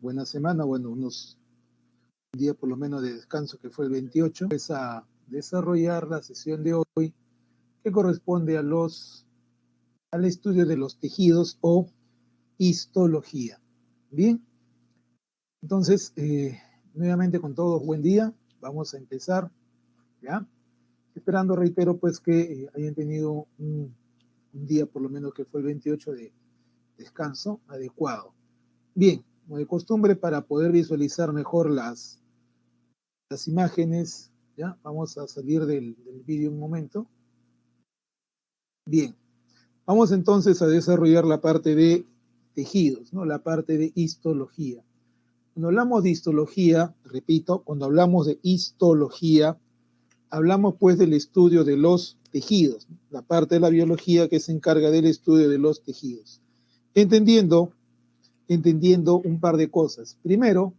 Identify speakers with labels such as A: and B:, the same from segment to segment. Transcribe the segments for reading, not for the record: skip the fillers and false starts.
A: buena semana, bueno, unos días por lo menos de descanso que fue el 28, pues a desarrollar la sesión de hoy que corresponde al estudio de los tejidos o histología. Bien, entonces, nuevamente con todos, buen día, vamos a empezar, ¿ya? Esperando, reitero, pues que hayan tenido un día por lo menos que fue el 28 de descanso adecuado. Bien, como de costumbre, para poder visualizar mejor las imágenes, ¿ya? Vamos a salir del vídeo un momento. Bien, vamos entonces a desarrollar la parte de tejidos, ¿no? La parte de histología. Cuando hablamos de histología, repito, cuando hablamos de histología, hablamos pues del estudio de los tejidos, la parte de la biología que se encarga del estudio de los tejidos. Entendiendo un par de cosas. Primero,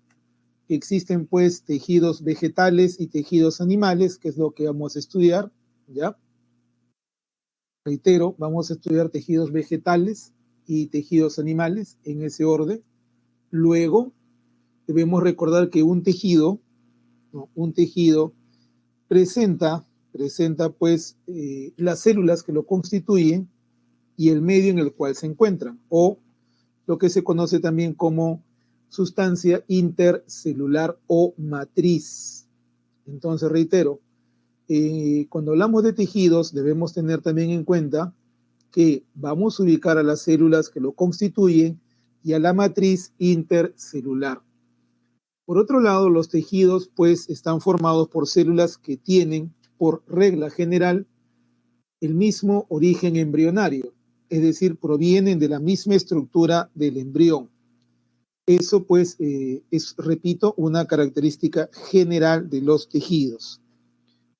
A: que existen pues tejidos vegetales y tejidos animales, que es lo que vamos a estudiar, ¿ya? Reitero, vamos a estudiar tejidos vegetales y tejidos animales en ese orden. Luego, debemos recordar que un tejido presenta pues las células que lo constituyen y el medio en el cual se encuentran, o lo que se conoce también como sustancia intercelular o matriz. Entonces, reitero, cuando hablamos de tejidos debemos tener también en cuenta que vamos a ubicar a las células que lo constituyen y a la matriz intercelular. Por otro lado, los tejidos pues están formados por células que tienen, por regla general, el mismo origen embrionario, es decir, provienen de la misma estructura del embrión. Eso pues es, repito, una característica general de los tejidos.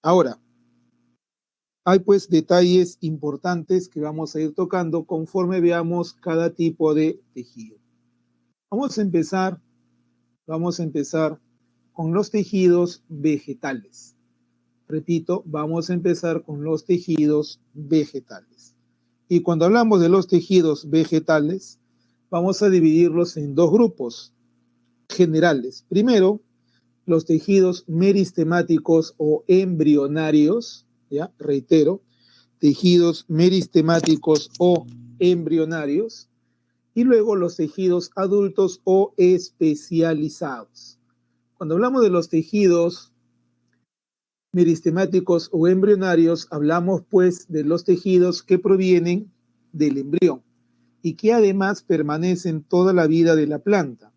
A: Ahora, hay pues detalles importantes que vamos a ir tocando conforme veamos cada tipo de tejido. Vamos a empezar con los tejidos vegetales. Repito, vamos a empezar con los tejidos vegetales. Y cuando hablamos de los tejidos vegetales, vamos a dividirlos en dos grupos generales. Primero, los tejidos meristemáticos o embrionarios, ¿ya? Reitero, tejidos meristemáticos o embrionarios, y luego los tejidos adultos o especializados. Cuando hablamos de los tejidos meristemáticos o embrionarios, hablamos pues de los tejidos que provienen del embrión y que además permanecen toda la vida de la planta.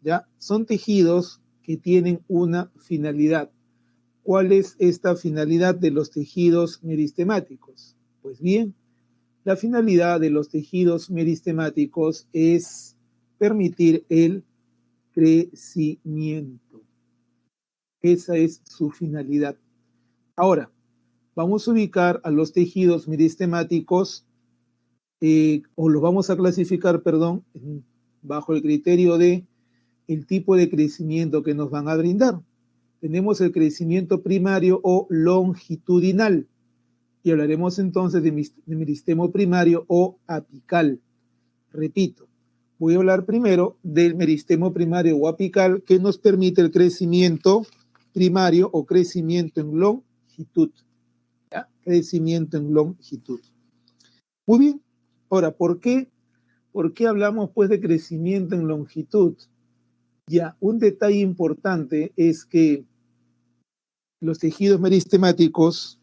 A: ¿Ya? Son tejidos que tienen una finalidad. ¿Cuál es esta finalidad de los tejidos meristemáticos? Pues bien, la finalidad de los tejidos meristemáticos es permitir el crecimiento. Esa es su finalidad. Ahora, vamos a ubicar a los tejidos meristemáticos, o los vamos a clasificar, bajo el criterio de el tipo de crecimiento que nos van a brindar. Tenemos el crecimiento primario o longitudinal, y hablaremos entonces de meristemo primario o apical. Repito, voy a hablar primero del meristemo primario o apical, que nos permite el crecimiento primario o crecimiento en longitud. ¿Ya? Crecimiento en longitud. Muy bien. Ahora, ¿por qué hablamos pues de crecimiento en longitud? Ya, un detalle importante es que los tejidos meristemáticos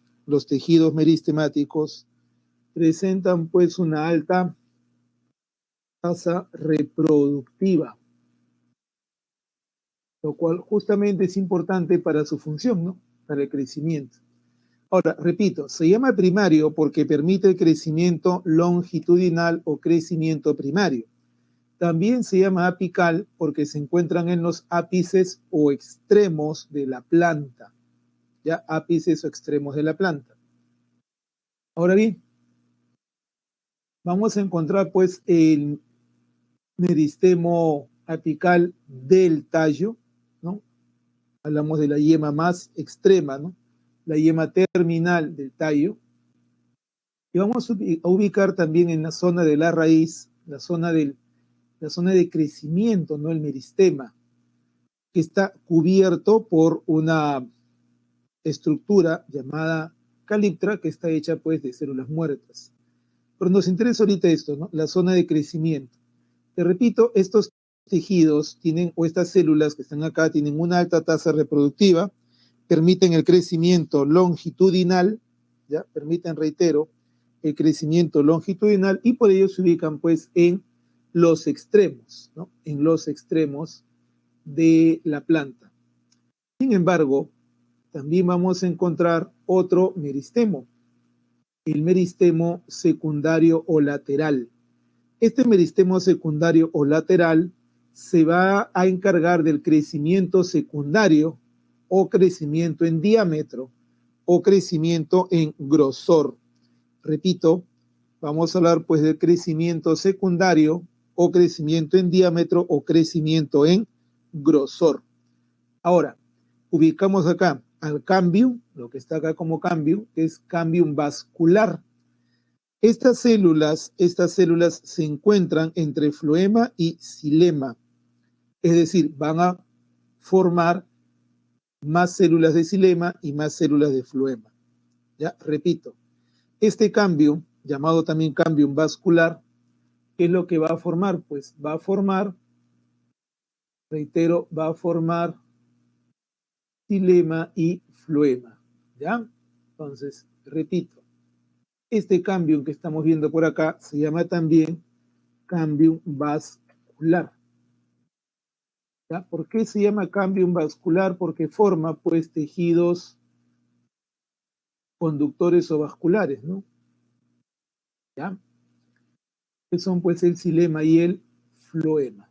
A: presentan pues una alta tasa reproductiva, lo cual justamente es importante para su función, ¿no? Para el crecimiento. Ahora, repito, se llama primario porque permite el crecimiento longitudinal o crecimiento primario. También se llama apical porque se encuentran en los ápices o extremos de la planta. Ya, ápices o extremos de la planta. Ahora bien, vamos a encontrar pues el meristemo apical del tallo, ¿no? Hablamos de la yema más extrema, ¿no? La yema terminal del tallo. Y vamos a ubicar también en la zona de la raíz, la zona del la zona de crecimiento, ¿no? El meristema, que está cubierto por una estructura llamada caliptra, que está hecha pues de células muertas. Pero nos interesa ahorita esto, ¿no? La zona de crecimiento. Te repito, estos tejidos tienen, o estas células que están acá, tienen una alta tasa reproductiva, permiten el crecimiento longitudinal, ¿ya? Permiten, reitero, el crecimiento longitudinal y por ello se ubican pues en los extremos, ¿no? En los extremos de la planta. Sin embargo, también vamos a encontrar otro meristemo, el meristemo secundario o lateral. Este meristemo secundario o lateral se va a encargar del crecimiento secundario o crecimiento en diámetro o crecimiento en grosor. Repito, vamos a hablar pues del crecimiento secundario o crecimiento en diámetro o crecimiento en grosor. Ahora, ubicamos acá al cambium, lo que está acá como cambium, es cambium vascular. Estas células se encuentran entre floema y xilema, es decir, van a formar más células de xilema y más células de floema. Ya, repito, este cambium, llamado también cambium vascular, ¿qué es lo que va a formar? Pues va a formar, reitero, va a formar xilema y floema, ¿ya? Entonces, repito, este cambium que estamos viendo por acá se llama también cambium vascular. ¿Ya? ¿Por qué se llama cambium vascular? Porque forma, pues, tejidos conductores o vasculares, ¿no? ¿Ya? Que son, pues, el xilema y el floema.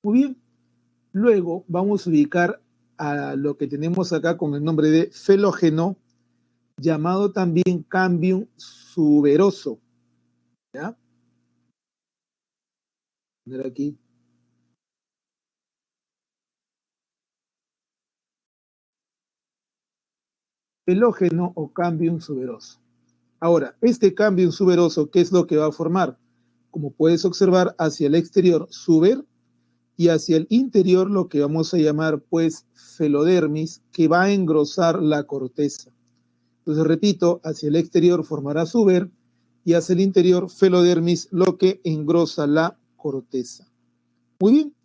A: Muy bien. Luego vamos a ubicar a lo que tenemos acá con el nombre de felógeno, llamado también cambium suberoso. ¿Ya? Voy a poner aquí. Felógeno o cambium suberoso. Ahora, este cambium suberoso, ¿qué es lo que va a formar? Como puedes observar, hacia el exterior suber y hacia el interior lo que vamos a llamar pues felodermis, que va a engrosar la corteza. Entonces, repito, hacia el exterior formará suber y hacia el interior felodermis, lo que engrosa la corteza. Muy bien,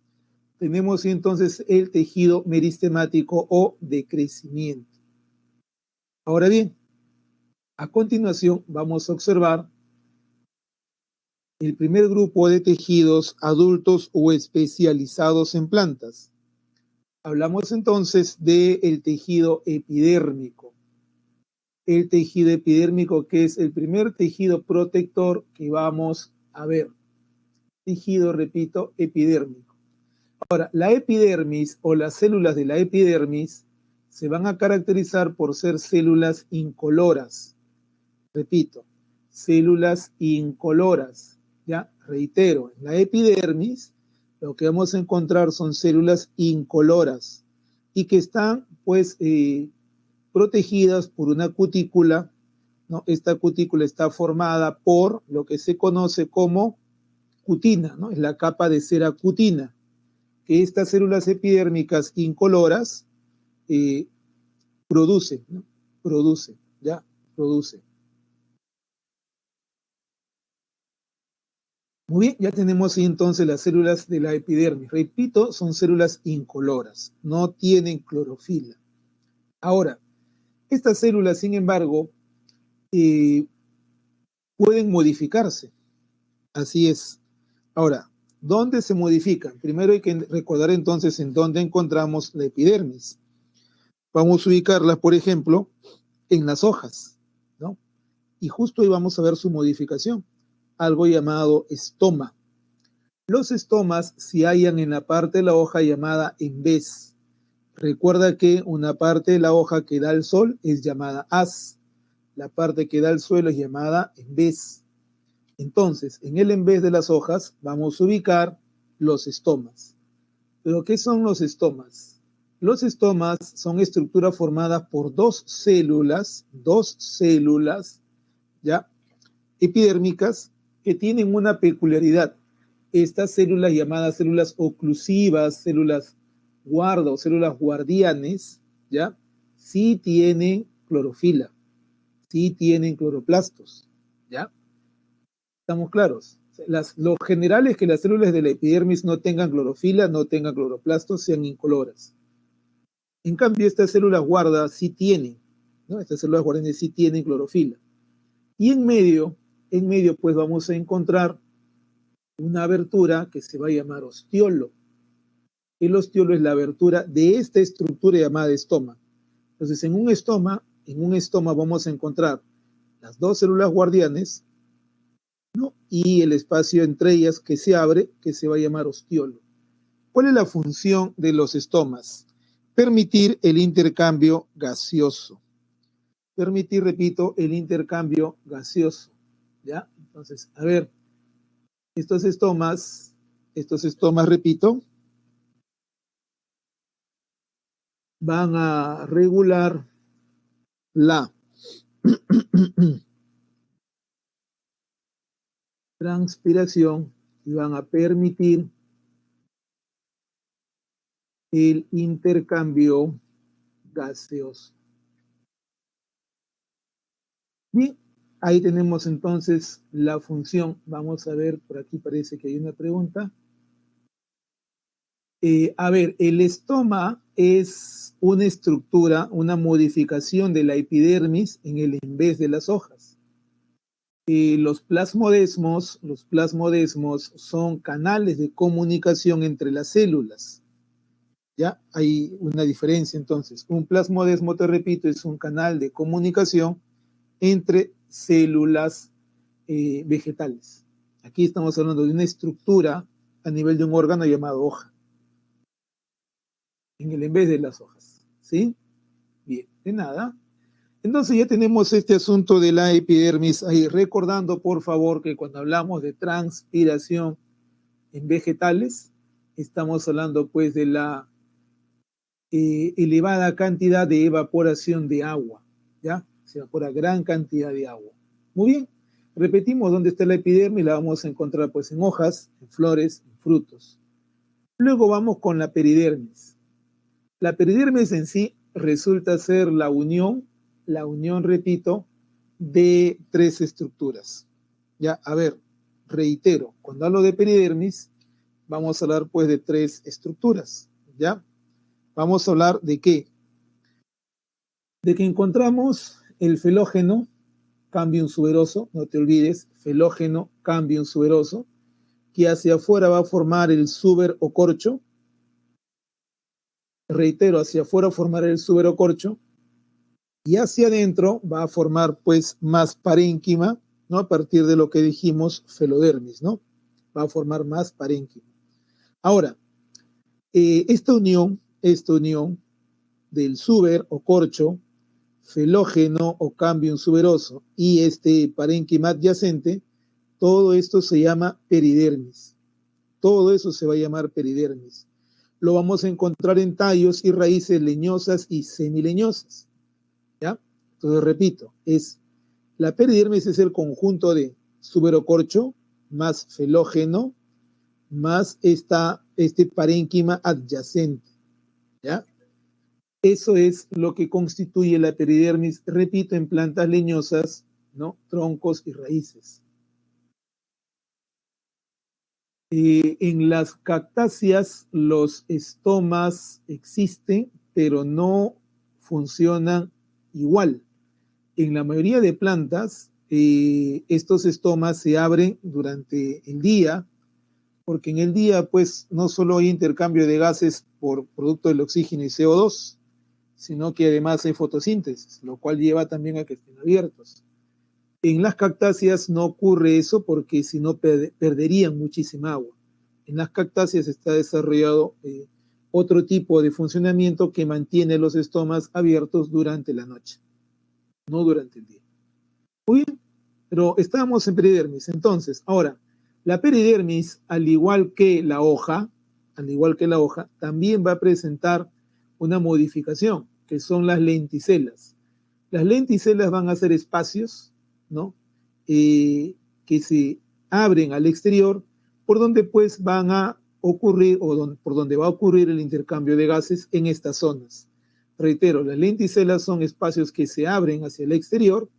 A: tenemos entonces el tejido meristemático o de crecimiento. Ahora bien, a continuación vamos a observar el primer grupo de tejidos adultos o especializados en plantas. Hablamos entonces del tejido epidérmico. El tejido epidérmico, que es el primer tejido protector que vamos a ver. Tejido, repito, epidérmico. Ahora, la epidermis o las células de la epidermis se van a caracterizar por ser células incoloras. Repito, células incoloras. Ya, reitero, en la epidermis lo que vamos a encontrar son células incoloras y que están pues protegidas por una cutícula, ¿no? Esta cutícula está formada por lo que se conoce como cutina, ¿no? Es la capa de cera cutina, que estas células epidérmicas incoloras producen, ¿no? Producen, ¿ya? Producen. Muy bien, ya tenemos ahí entonces las células de la epidermis. Repito, son células incoloras, no tienen clorofila. Ahora, estas células, sin embargo, pueden modificarse. Así es. Ahora, ¿dónde se modifican? Primero hay que recordar entonces en dónde encontramos la epidermis. Vamos a ubicarla, por ejemplo, en las hojas, ¿no? Y justo ahí vamos a ver su modificación, algo llamado estoma. Los estomas se hallan en la parte de la hoja llamada embés. Recuerda que una parte de la hoja que da al sol es llamada haz. La parte que da al suelo es llamada embés. Entonces, en el embés de las hojas vamos a ubicar los estomas. ¿Pero qué son los estomas? Los estomas son estructuras formadas por dos células, ¿ya? Epidérmicas, que tienen una peculiaridad. estas células llamadas células oclusivas, células guarda o células guardianes, ¿ya? Sí tienen clorofila, sí tienen cloroplastos, ¿ya? ¿Estamos claros? Lo general es que las células de la epidermis no tengan clorofila, no tengan cloroplastos, sean incoloras. En cambio, estas células guarda sí tienen, ¿no? Estas células guardianes sí tienen clorofila. Y en medio, pues vamos a encontrar una abertura que se va a llamar ostiolo. El ostiolo es la abertura de esta estructura llamada estoma. Entonces, en un estoma vamos a encontrar las dos células guardianes, ¿no? Y el espacio entre ellas que se abre, que se va a llamar ostiolo. ¿Cuál es la función de los estomas? Permitir el intercambio gaseoso. Permitir, repito, el intercambio gaseoso, ¿ya? Entonces, a ver, estos estomas, repito, van a regular la transpiración y van a permitir el intercambio gaseoso. Bien, ahí tenemos entonces la función. Vamos a ver, por aquí parece que hay una pregunta. A ver, el estoma es una estructura, una modificación de la epidermis en vez de las hojas. Los plasmodesmos son canales de comunicación entre las células. ¿Ya? Hay una diferencia entonces. Un plasmodesmo, te repito, es un canal de comunicación entre células vegetales. Aquí estamos hablando de una estructura a nivel de un órgano llamado hoja, en vez de las hojas. ¿Sí? Bien, de nada. Entonces ya tenemos este asunto de la epidermis ahí, recordando por favor que cuando hablamos de transpiración en vegetales, estamos hablando pues de la elevada cantidad de evaporación de agua, ¿ya? Se evapora gran cantidad de agua. Muy bien, repetimos dónde está la epidermis, la vamos a encontrar pues en hojas, en flores, en frutos. Luego vamos con la peridermis. La peridermis en sí resulta ser la unión, repito, de tres estructuras. Ya, a ver, reitero, cuando hablo de peridermis, vamos a hablar pues de tres estructuras, ¿ya? Vamos a hablar de qué? De que encontramos el felógeno, cambium suberoso, no te olvides, felógeno, cambium suberoso, que hacia afuera va a formar el suber o corcho. Reitero, hacia afuera formará el suber o corcho, y hacia adentro va a formar pues más parénquima, ¿no? A partir de lo que dijimos, felodermis, ¿no? Va a formar más parénquima. Ahora, esta unión del suber o corcho, felógeno o cambium suberoso y este parénquima adyacente, todo esto se llama peridermis. Todo eso se va a llamar peridermis. Lo vamos a encontrar en tallos y raíces leñosas y semileñosas. ¿Ya? Entonces, repito, la peridermis es el conjunto de suberocorcho más felógeno más este parénquima adyacente. ¿Ya? Eso es lo que constituye la peridermis, repito, en plantas leñosas, ¿no? Troncos y raíces. En las cactáceas los estomas existen, pero no funcionan igual. En la mayoría de plantas, estos estomas se abren durante el día, porque en el día, pues, no solo hay intercambio de gases por producto del oxígeno y CO2, sino que además hay fotosíntesis, lo cual lleva también a que estén abiertos. En las cactáceas no ocurre eso porque si no perderían muchísima agua. En las cactáceas está desarrollado otro tipo de funcionamiento que mantiene los estomas abiertos durante la noche, no durante el día. Muy bien, pero estamos en peridermis. Entonces, ahora, la peridermis, al igual que la hoja, también va a presentar una modificación, que son las lenticelas. Las lenticelas van a ser espacios, ¿no? Que se abren al exterior por donde pues van a ocurrir por donde va a ocurrir el intercambio de gases en estas zonas. Reitero, las lenticelas son espacios que se abren hacia el exterior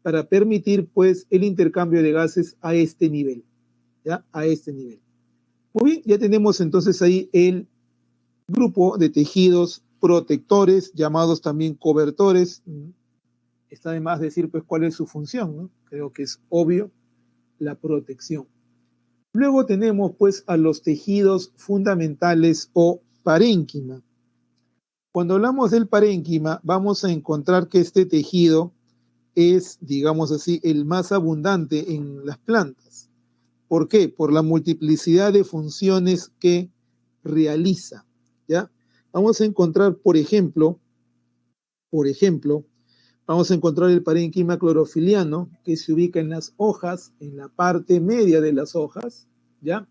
A: para permitir pues el intercambio de gases a este nivel, ¿ya? A este nivel. Muy bien, ya tenemos entonces ahí el grupo de tejidos protectores, llamados también cobertores. Está de más decir pues cuál es su función, ¿no? Creo que es obvio, la protección. Luego tenemos pues a los tejidos fundamentales o parénquima. Cuando hablamos del parénquima, vamos a encontrar que este tejido es, digamos así, el más abundante en las plantas. ¿Por qué? Por la multiplicidad de funciones que realiza, ¿ya? Vamos a encontrar, por ejemplo, vamos a encontrar el parénquima clorofiliano, que se ubica en las hojas, en la parte media de las hojas, ¿ya?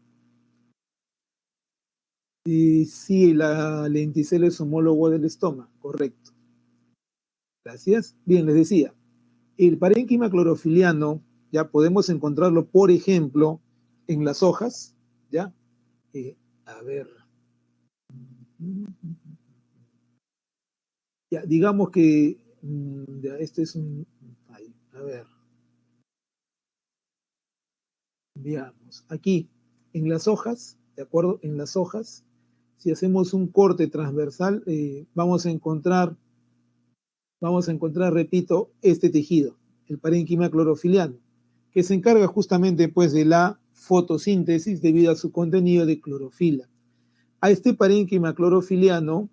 A: Y sí, la lenticela es homólogo del estoma, correcto. Gracias. Bien, les decía, el parénquima clorofiliano, ya podemos encontrarlo, por ejemplo, en las hojas, ¿ya? A ver. Ya, digamos que ya, este es un... A ver. Veamos. Aquí, en las hojas, ¿de acuerdo? En las hojas, si hacemos un corte transversal, vamos a encontrar, repito, este tejido, el parénquima clorofiliano, que se encarga justamente pues de la fotosíntesis debido a su contenido de clorofila. A este parénquima clorofiliano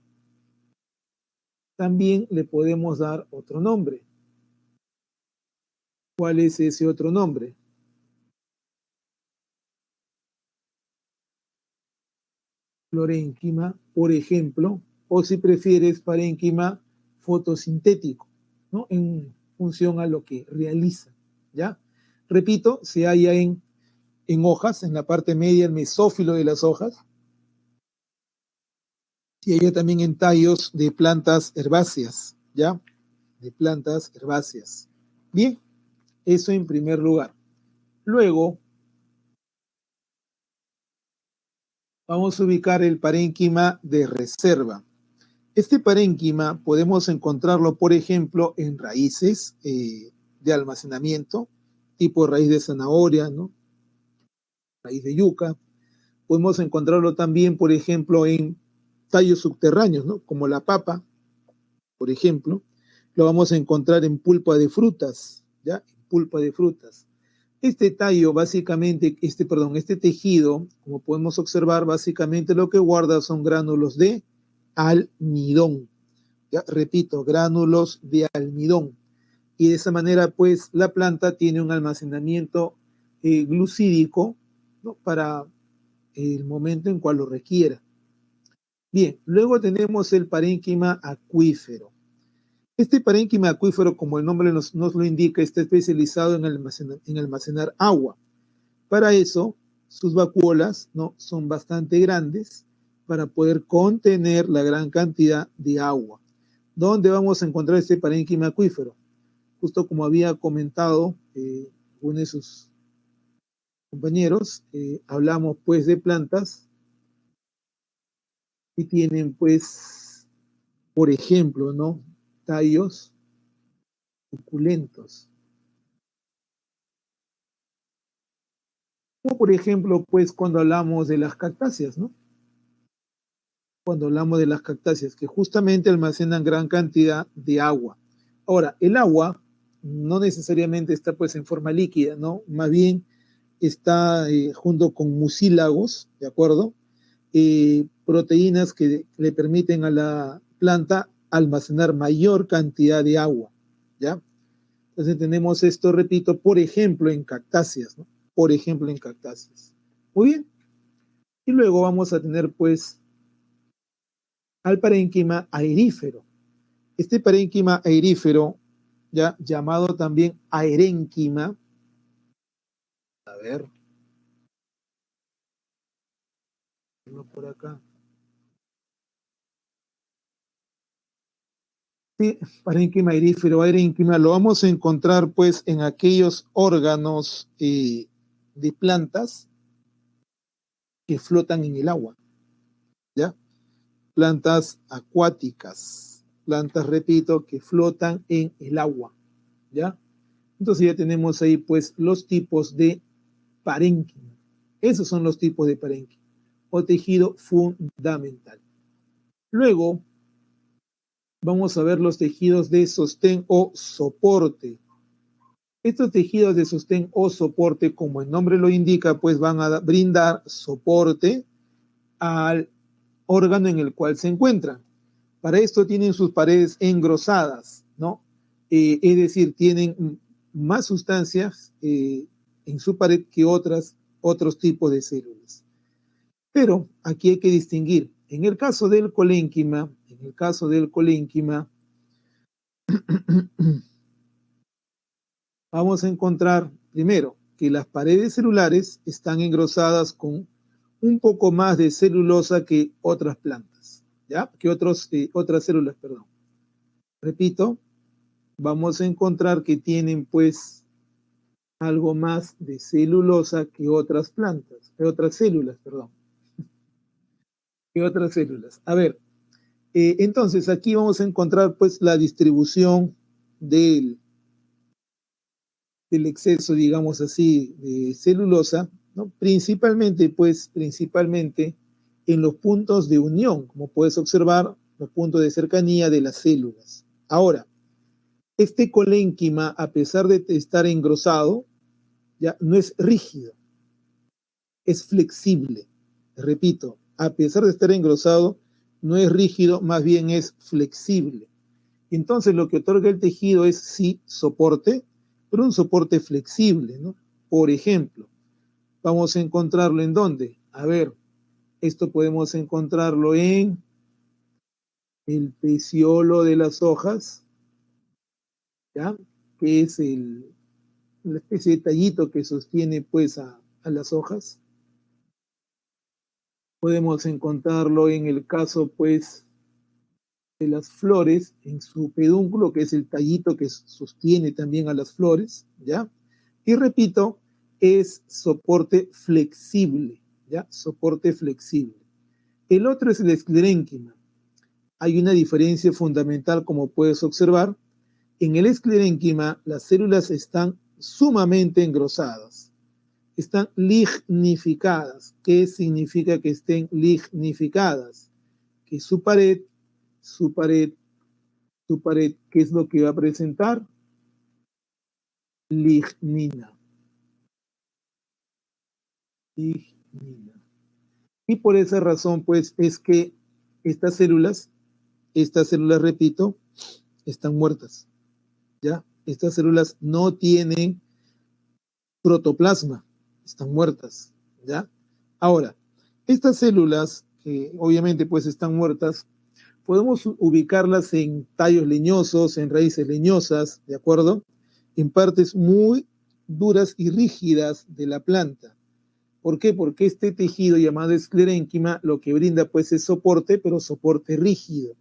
A: también le podemos dar otro nombre. ¿Cuál es ese otro nombre? Florénquima, por ejemplo, o si prefieres, parénquima fotosintético, ¿no? En función a lo que realiza, ¿ya? Repito, se halla en hojas, en la parte media, el mesófilo de las hojas, y halla también en tallos de plantas herbáceas, ¿ya? De plantas herbáceas. Bien, eso en primer lugar. Luego, vamos a ubicar el parénquima de reserva. Este parénquima podemos encontrarlo, por ejemplo, en raíces de almacenamiento, tipo raíz de zanahoria, ¿no? Raíz de yuca. Podemos encontrarlo también, por ejemplo, en tallos subterráneos, ¿no? Como la papa, por ejemplo. Lo vamos a encontrar en pulpa de frutas, ¿ya? En pulpa de frutas. Este tallo, básicamente, este tejido, como podemos observar, básicamente lo que guarda son gránulos de almidón. Ya, repito, gránulos de almidón. Y de esa manera, pues, la planta tiene un almacenamiento glucídico, ¿no? Para el momento en cual lo requiera. Bien, luego tenemos el parénquima acuífero. Este parénquima acuífero, como el nombre nos lo indica, está especializado en almacenar agua. Para eso, sus vacuolas, ¿no? Son bastante grandes para poder contener la gran cantidad de agua. ¿Dónde vamos a encontrar este parénquima acuífero? Justo como había comentado uno de sus compañeros, hablamos pues de plantas que tienen pues, por ejemplo, ¿no? Tallos suculentos. Como por ejemplo, pues cuando hablamos de las cactáceas, ¿no? Cuando hablamos de las cactáceas, que justamente almacenan gran cantidad de agua. Ahora, el agua no necesariamente está pues en forma líquida, ¿no? Más bien está junto con mucílagos, ¿de acuerdo? Proteínas que le permiten a la planta almacenar mayor cantidad de agua, ¿ya? Entonces tenemos esto, repito, por ejemplo, en cactáceas, ¿no? Por ejemplo, en cactáceas. Muy bien. Y luego vamos a tener, pues, al parénquima aerífero. Este parénquima aerífero, ya llamado también aerénquima, a ver, tengo por acá. Sí, parénquima aerífero, aerénquima, lo vamos a encontrar pues en aquellos órganos de plantas que flotan en el agua, ¿ya? Plantas acuáticas, plantas, repito, que flotan en el agua, ¿ya? Entonces ya tenemos ahí pues los tipos de parénquima. Esos son los tipos de parénquima o tejido fundamental. Luego vamos a ver los tejidos de sostén o soporte. Estos tejidos de sostén o soporte, como el nombre lo indica, pues van a brindar soporte al órgano en el cual se encuentran. Para esto tienen sus paredes engrosadas, ¿no? Es decir, tienen más sustancias en su pared que otros tipos de células. Pero aquí hay que distinguir. En el caso del colénquima, vamos a encontrar primero que las paredes celulares están engrosadas con un poco más de celulosa que otras plantas, ¿ya? Que otras células, perdón. Repito, vamos a encontrar que tienen pues algo más de celulosa que otras plantas, que otras células, perdón. Que otras células. A ver, entonces aquí vamos a encontrar pues la distribución del exceso, digamos así, de celulosa, ¿no? Principalmente en los puntos de unión, como puedes observar, los puntos de cercanía de las células. Ahora, este colénquima, a pesar de estar engrosado, ya no es rígido, es flexible. Repito, a pesar de estar engrosado, no es rígido, más bien es flexible. Entonces lo que otorga el tejido es sí soporte, pero un soporte flexible, ¿no? Por ejemplo, vamos a encontrarlo ¿en dónde? A ver, esto podemos encontrarlo en el peciolo de las hojas, ¿ya? Que es la especie de tallito que sostiene pues a las hojas. Podemos encontrarlo en el caso pues de las flores, en su pedúnculo, que es el tallito que sostiene también a las flores, ¿ya? Y repito, es soporte flexible, ¿ya? Soporte flexible. El otro es el esclerénquima. Hay una diferencia fundamental, como puedes observar. En el esclerénquima, las células están sumamente engrosadas, están lignificadas. ¿Qué significa que estén lignificadas? Que su pared, ¿qué es lo que va a presentar? Lignina. Lignina. Y por esa razón, pues, es que estas células, repito, están muertas, ¿ya? Estas células no tienen protoplasma, están muertas, ¿ya? Ahora, estas células, que obviamente pues están muertas, podemos ubicarlas en tallos leñosos, en raíces leñosas, ¿de acuerdo? En partes muy duras y rígidas de la planta. ¿Por qué? Porque este tejido llamado esclerénquima lo que brinda pues es soporte, pero soporte rígido.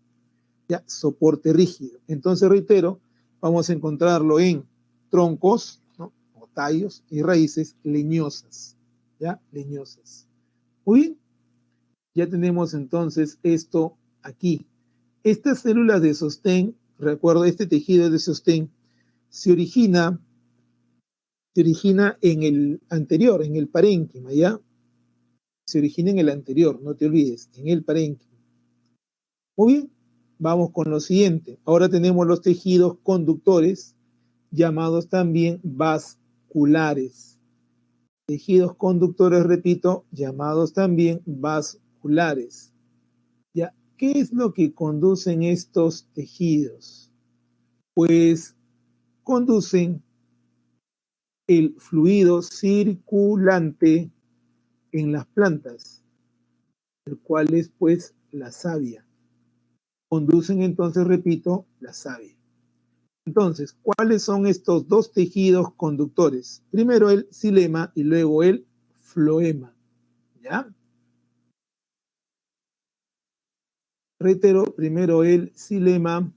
A: ¿Ya? Soporte rígido. Entonces, reitero, vamos a encontrarlo en troncos, ¿no? O tallos y raíces leñosas. ¿Ya? Leñosas. Muy bien. Ya tenemos entonces esto aquí. Estas células de sostén, recuerdo, este tejido de sostén se origina en el anterior, en el parénquima, ¿ya? Se origina en el anterior, no te olvides, en el parénquima. Muy bien, vamos con lo siguiente. Ahora tenemos los tejidos conductores, llamados también vasculares. Tejidos conductores, repito, llamados también vasculares. ¿Ya? ¿Qué es lo que conducen estos tejidos? Pues conducen el fluido circulante en las plantas, el cual es pues la savia. Conducen entonces, repito, la savia. Entonces, ¿cuáles son estos dos tejidos conductores? Primero el xilema y luego el floema. ¿Ya? Reitero, primero el xilema.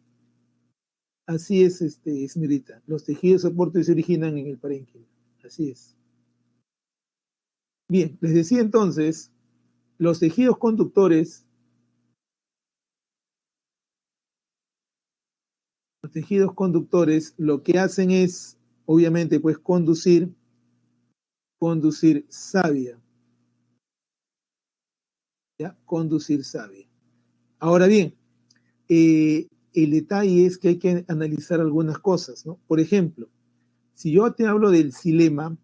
A: Así es, Esmerita. Los tejidos soportes se originan en el parénquima. Así es. Bien, les decía entonces Los tejidos conductores lo que hacen es, obviamente, pues conducir savia, ¿ya? Conducir savia. Ahora bien, el detalle es que hay que analizar algunas cosas, ¿no? Por ejemplo, si yo te hablo del xilema,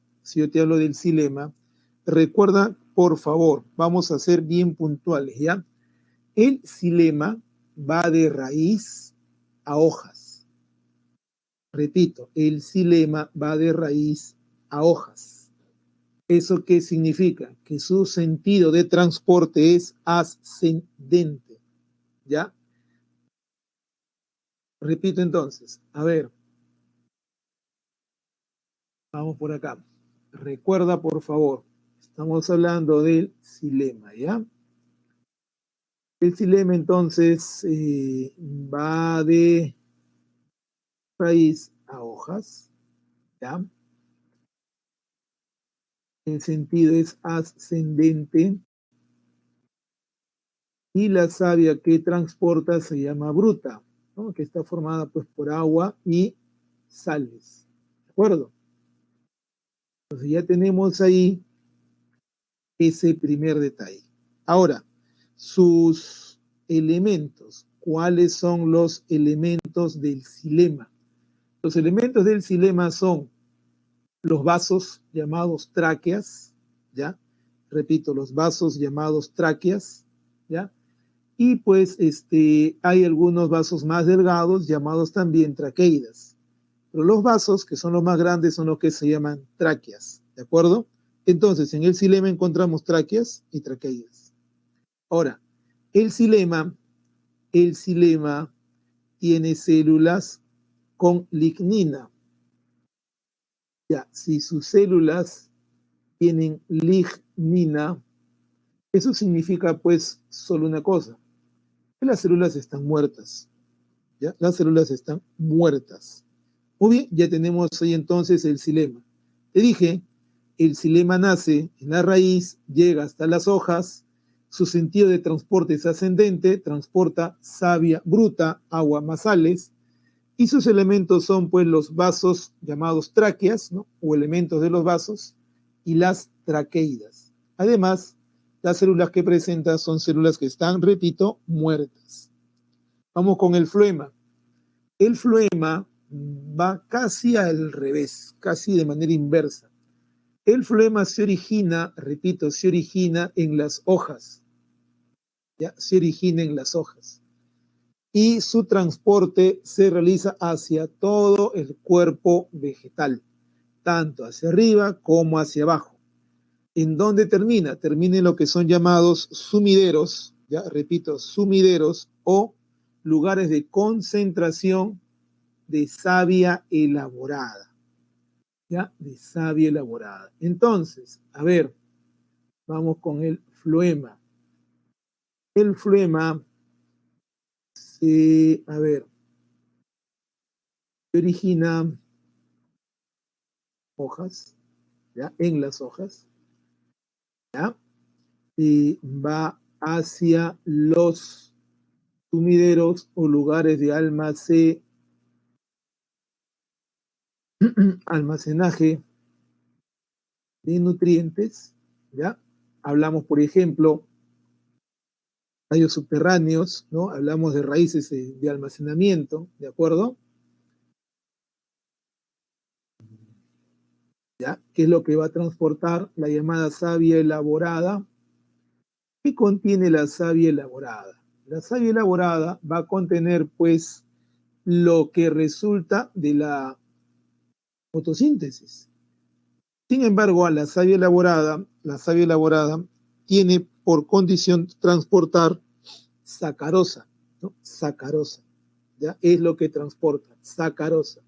A: recuerda, por favor, vamos a ser bien puntuales, ¿ya? El xilema va de raíz a hojas. Repito, el xilema va de raíz a hojas. ¿Eso qué significa? Que su sentido de transporte es ascendente, ¿ya? Repito entonces, a ver, vamos por acá. Recuerda, por favor, estamos hablando del xilema, ¿ya? El xilema entonces va de raíz a hojas, ¿ya? El sentido es ascendente y la savia que transporta se llama bruta, ¿no? Que está formada pues por agua y sales, ¿de acuerdo? Entonces ya tenemos ahí ese primer detalle. Ahora, sus elementos. ¿Cuáles son los elementos del xilema? Los elementos del xilema son los vasos llamados tráqueas, ¿ya? Repito, los vasos llamados tráqueas, ¿ya? Y pues hay algunos vasos más delgados llamados también traqueidas. Pero los vasos, que son los más grandes, son los que se llaman tráqueas, ¿de acuerdo? Entonces, en el xilema encontramos tráqueas y traqueidas. Ahora, el xilema tiene células con lignina. Ya, si sus células tienen lignina, eso significa pues solo una cosa, que las células están muertas. ¿Ya? Las células están muertas. Muy bien, ya tenemos ahí entonces el xilema. Te dije, el xilema nace en la raíz, llega hasta las hojas, su sentido de transporte es ascendente, transporta savia bruta, agua más sales, y sus elementos son pues los vasos llamados tráqueas, ¿no? O elementos de los vasos, y las traqueidas. Además, las células que presenta son células que están, repito, muertas. Vamos con el floema. El floema va casi al revés, casi de manera inversa. El floema se origina, repito, se origina en las hojas. ¿Ya? Se origina en las hojas. Y su transporte se realiza hacia todo el cuerpo vegetal, tanto hacia arriba como hacia abajo. ¿En dónde termina? Termina en lo que son llamados sumideros, ya repito, sumideros o lugares de concentración de savia elaborada, ¿ya? De savia elaborada. Entonces, a ver, vamos con el floema. El floema se origina hojas, ¿ya? En las hojas, ¿ya? Y va hacia los sumideros o lugares de almacenaje de nutrientes, ¿ya? Hablamos, por ejemplo, tallos subterráneos, ¿no? Hablamos de raíces de almacenamiento, ¿de acuerdo? ¿Ya? ¿Qué es lo que va a transportar la llamada savia elaborada? ¿Qué contiene la savia elaborada? La savia elaborada va a contener, pues, lo que resulta de la fotosíntesis. Sin embargo, a la savia elaborada tiene por condición transportar sacarosa, ¿no? Sacarosa, ¿ya? Es lo que transporta, sacarosa.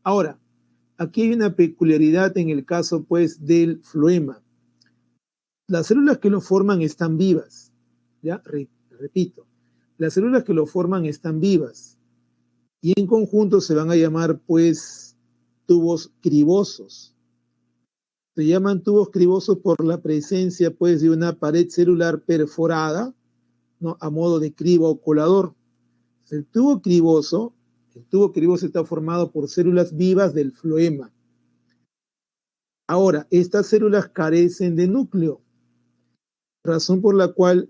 A: Ahora, aquí hay una peculiaridad en el caso, pues, del floema. Las células que lo forman están vivas, ¿ya? Repito, las células que lo forman están vivas y en conjunto se van a llamar, pues, tubos cribosos. Se llaman tubos cribosos por la presencia, pues, de una pared celular perforada, ¿no? A modo de criba o colador. El tubo criboso, está formado por células vivas del floema. Ahora, estas células carecen de núcleo, razón por la cual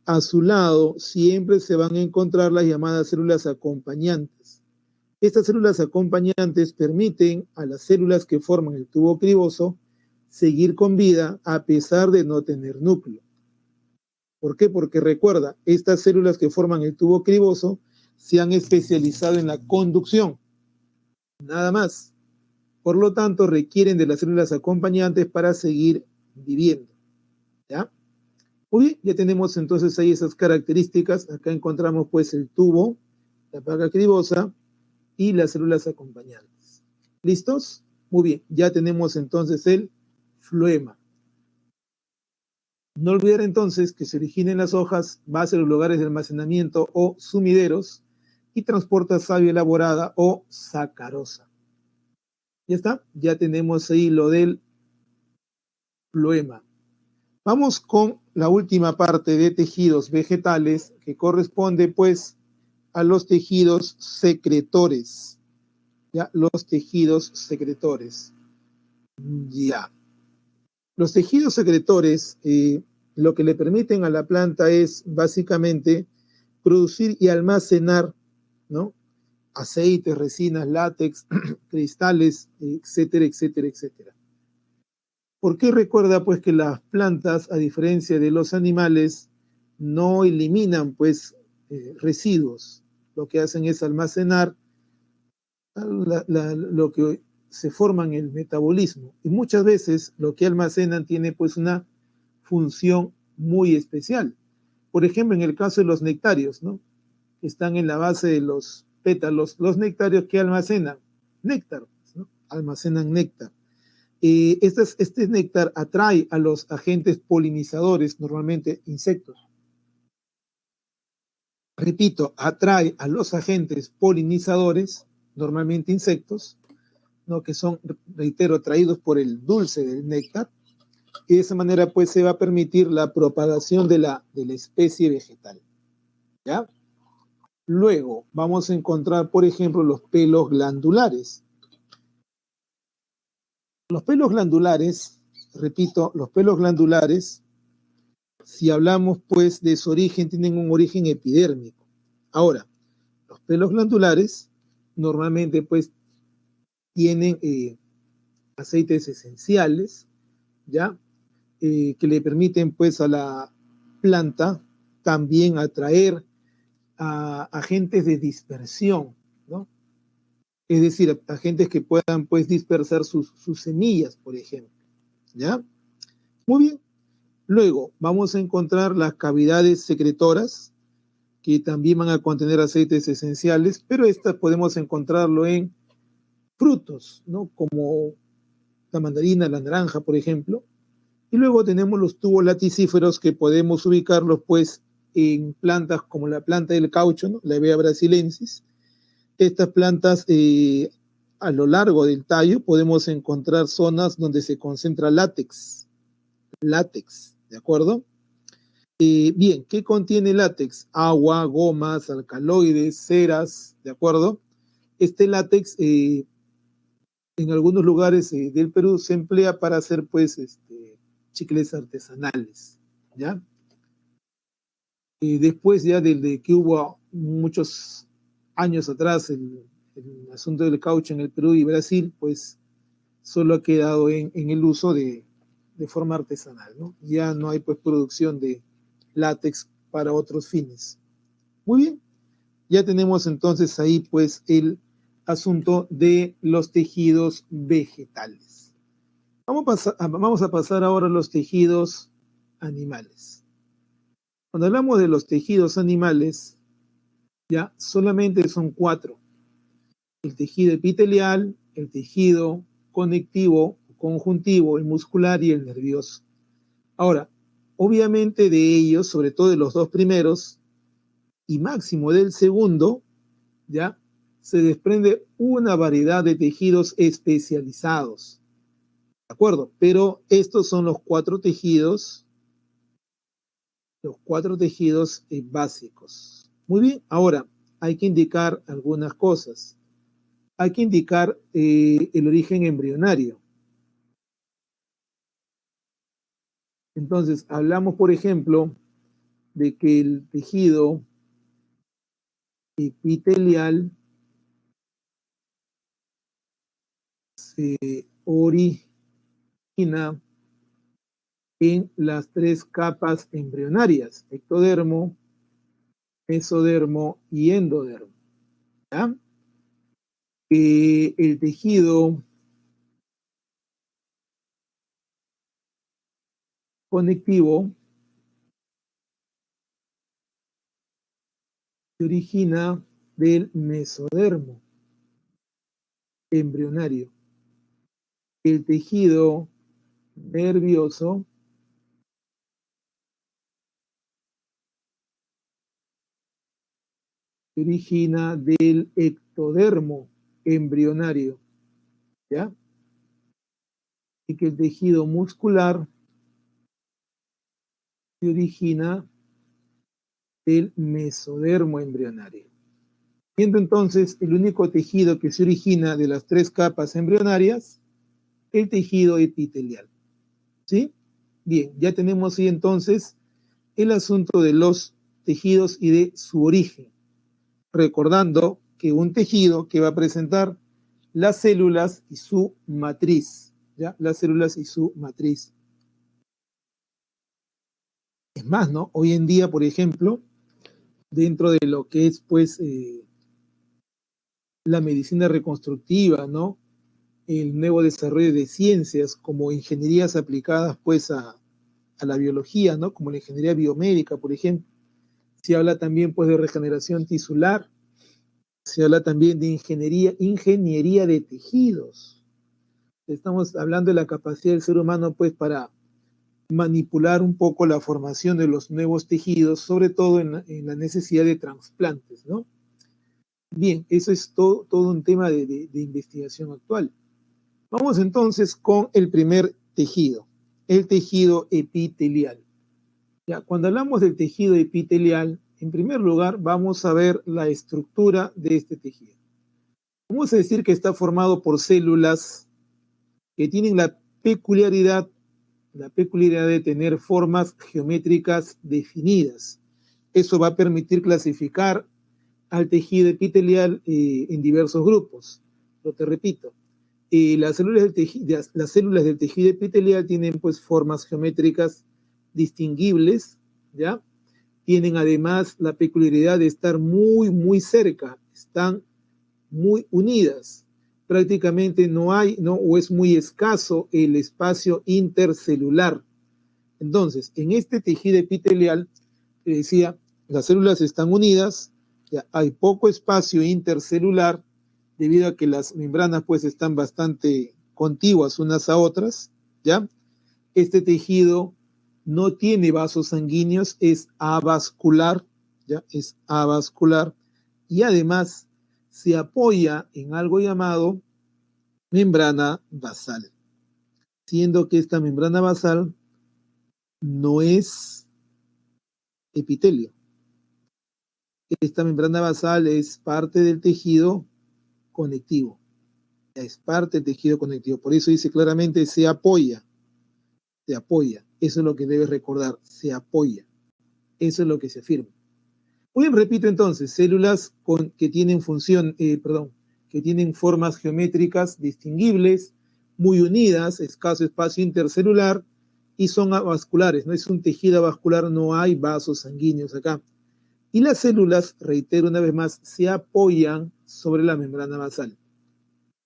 A: a su lado siempre se van a encontrar las llamadas células acompañantes. Estas células acompañantes permiten a las células que forman el tubo criboso seguir con vida a pesar de no tener núcleo. ¿Por qué? Porque recuerda, estas células que forman el tubo criboso se han especializado en la conducción, nada más. Por lo tanto, requieren de las células acompañantes para seguir viviendo. ¿Ya? Muy bien, ya tenemos entonces ahí esas características. Acá encontramos pues el tubo, la placa cribosa y las células acompañantes. ¿Listos? Muy bien, ya tenemos entonces el floema. No olvidar entonces que se origina en las hojas, base de los lugares de almacenamiento o sumideros y transporta savia elaborada o sacarosa. Ya está, ya tenemos ahí lo del floema. Vamos con la última parte de tejidos vegetales que corresponde pues a los tejidos secretores. Ya, los tejidos secretores. Ya. Los tejidos secretores lo que le permiten a la planta es básicamente producir y almacenar, ¿no? Aceites, resinas, látex, cristales, etcétera, etcétera, etcétera. ¿Por qué recuerda pues que las plantas, a diferencia de los animales, no eliminan pues residuos? Lo que hacen es almacenar lo que se forma en el metabolismo. Y muchas veces lo que almacenan tiene pues una función muy especial. Por ejemplo, en el caso de los nectarios, ¿no? Que están en la base de los pétalos, los nectarios que almacenan néctar, ¿no? Almacenan néctar. Este néctar atrae a los agentes polinizadores, normalmente insectos. Repito, atrae a los agentes polinizadores, normalmente insectos, ¿no? Que son, reitero, atraídos por el dulce del néctar, y de esa manera pues se va a permitir la propagación de la especie vegetal. ¿Ya? Luego vamos a encontrar, por ejemplo, los pelos glandulares. Los pelos glandulares, repito, los pelos glandulares, si hablamos pues de su origen, tienen un origen epidérmico. Ahora, los pelos glandulares normalmente pues tienen aceites esenciales, ¿ya? Que le permiten pues a la planta también atraer a agentes de dispersión, ¿no? Es decir, agentes que puedan pues dispersar sus semillas, por ejemplo, ¿ya? Muy bien. Luego vamos a encontrar las cavidades secretoras, que también van a contener aceites esenciales, pero estas podemos encontrarlo en frutos, ¿no? Como la mandarina, la naranja, por ejemplo. Y luego tenemos los tubos laticíferos que podemos ubicarlos pues en plantas como la planta del caucho, ¿no? La Hevea brasilensis. Estas plantas a lo largo del tallo podemos encontrar zonas donde se concentra látex, ¿de acuerdo? Bien, ¿qué contiene látex? Agua, gomas, alcaloides, ceras, ¿de acuerdo? Este látex en algunos lugares del Perú se emplea para hacer pues chicles artesanales, ¿ya? Después ya de que hubo muchos años atrás el asunto del caucho en el Perú y Brasil, pues solo ha quedado en el uso de forma artesanal, ¿no? Ya no hay pues producción de látex para otros fines. Muy bien, ya tenemos entonces ahí pues el asunto de los tejidos vegetales. Vamos a pasar ahora a los tejidos animales. Cuando hablamos de los tejidos animales, ya solamente son 4. El tejido epitelial, el tejido conectivo, conjuntivo, el muscular y el nervioso. Ahora, obviamente de ellos, sobre todo de los 2 primeros, y máximo del segundo, ya se desprende una variedad de tejidos especializados. ¿De acuerdo? Pero estos son los cuatro tejidos básicos. Muy bien, ahora hay que indicar algunas cosas. Hay que indicar el origen embrionario. Entonces, hablamos, por ejemplo, de que el tejido epitelial se origina en las tres capas embrionarias: ectodermo, mesodermo y endodermo. ¿Ya? El tejido conectivo se origina del mesodermo embrionario. El tejido nervioso se origina del ectodermo embrionario, ¿ya? Y que el tejido muscular se origina del mesodermo embrionario. Siendo entonces el único tejido que se origina de las tres capas embrionarias, el tejido epitelial. ¿Sí? Bien, ya tenemos ahí entonces el asunto de los tejidos y de su origen. Recordando que un tejido que va a presentar las células y su matriz, ¿ya? Las células y su matriz. Es más, ¿no? Hoy en día, por ejemplo, dentro de lo que es, pues, la medicina reconstructiva, ¿no? El nuevo desarrollo de ciencias como ingenierías aplicadas, pues, a la biología, ¿no? Como la ingeniería biomédica, por ejemplo. Se habla también, pues, de regeneración tisular. Se habla también de ingeniería de tejidos. Estamos hablando de la capacidad del ser humano, pues, para manipular un poco la formación de los nuevos tejidos, sobre todo en la necesidad de trasplantes, ¿no? Bien, eso es todo un tema de investigación actual. Vamos entonces con el primer tejido, el tejido epitelial. Ya, cuando hablamos del tejido epitelial, en primer lugar vamos a ver la estructura de este tejido. Vamos a decir que está formado por células que tienen la peculiaridad de tener formas geométricas definidas. Eso va a permitir clasificar al tejido epitelial en diversos grupos. Lo te repito, las células del tejido epitelial tienen, pues, formas geométricas distinguibles, ¿ya? Tienen además la peculiaridad de estar muy, muy cerca, están muy unidas. Prácticamente no hay, ¿no? O es muy escaso el espacio intercelular. Entonces, en este tejido epitelial, te decía, las células están unidas, ya hay poco espacio intercelular debido a que las membranas, pues, están bastante contiguas unas a otras, ¿ya? Este tejido no tiene vasos sanguíneos, es avascular, ¿ya? Es avascular, y además se apoya en algo llamado membrana basal, siendo que esta membrana basal no es epitelio. Esta membrana basal es parte del tejido conectivo, es parte del tejido conectivo, por eso dice claramente se apoya, eso es lo que debes recordar, se apoya, eso es lo que se afirma. Muy bien, repito entonces, células que tienen que tienen formas geométricas distinguibles, muy unidas, escaso espacio intercelular y son avasculares, no es un tejido avascular, no hay vasos sanguíneos acá. Y las células, reitero una vez más, se apoyan sobre la membrana basal,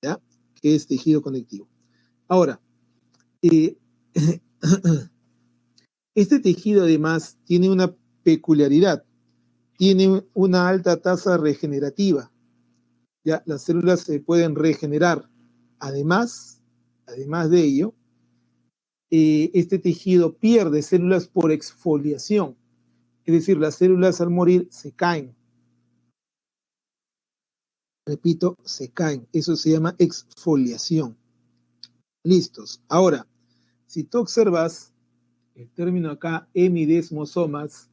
A: ¿ya? Que es tejido conectivo. Ahora, este tejido además tiene una peculiaridad, tiene una alta tasa regenerativa. Ya, las células se pueden regenerar. Además de ello, este tejido pierde células por exfoliación. Es decir, las células al morir se caen. Repito, se caen. Eso se llama exfoliación. Listos. Ahora, si tú observas el término acá, hemidesmosomas,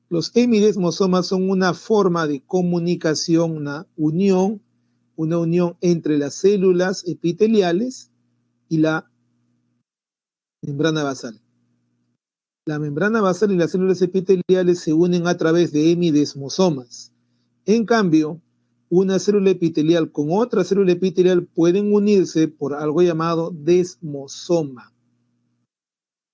A: los hemidesmosomas son una forma de comunicación, una unión entre las células epiteliales y la membrana basal. La membrana basal y las células epiteliales se unen a través de hemidesmosomas. En cambio, una célula epitelial con otra célula epitelial pueden unirse por algo llamado desmosoma.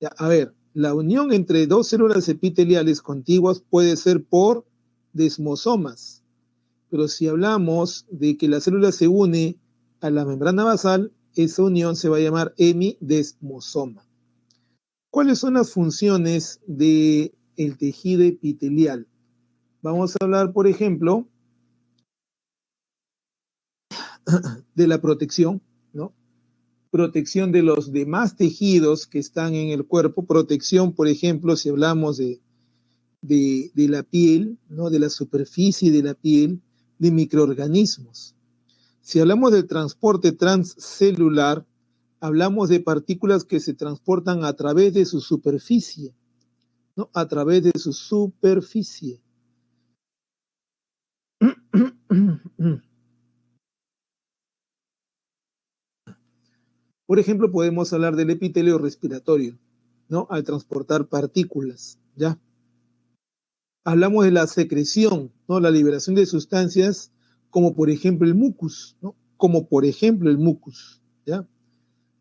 A: Ya, a ver, la unión entre dos células epiteliales contiguas puede ser por desmosomas, pero si hablamos de que la célula se une a la membrana basal, esa unión se va a llamar hemidesmosoma. ¿Cuáles son las funciones del tejido epitelial? Vamos a hablar, por ejemplo, de la protección, ¿no? Protección de los demás tejidos que están en el cuerpo, protección, por ejemplo, si hablamos de la piel, ¿no? De la superficie de la piel, de microorganismos. Si hablamos del transporte transcelular, hablamos de partículas que se transportan a través de su superficie, ¿no? A través de su superficie. Por ejemplo, podemos hablar del epitelio respiratorio, ¿no? Al transportar partículas, ¿ya? Hablamos de la secreción, ¿no? La liberación de sustancias como por ejemplo el mucus, ¿no? Como por ejemplo el mucus, ¿ya?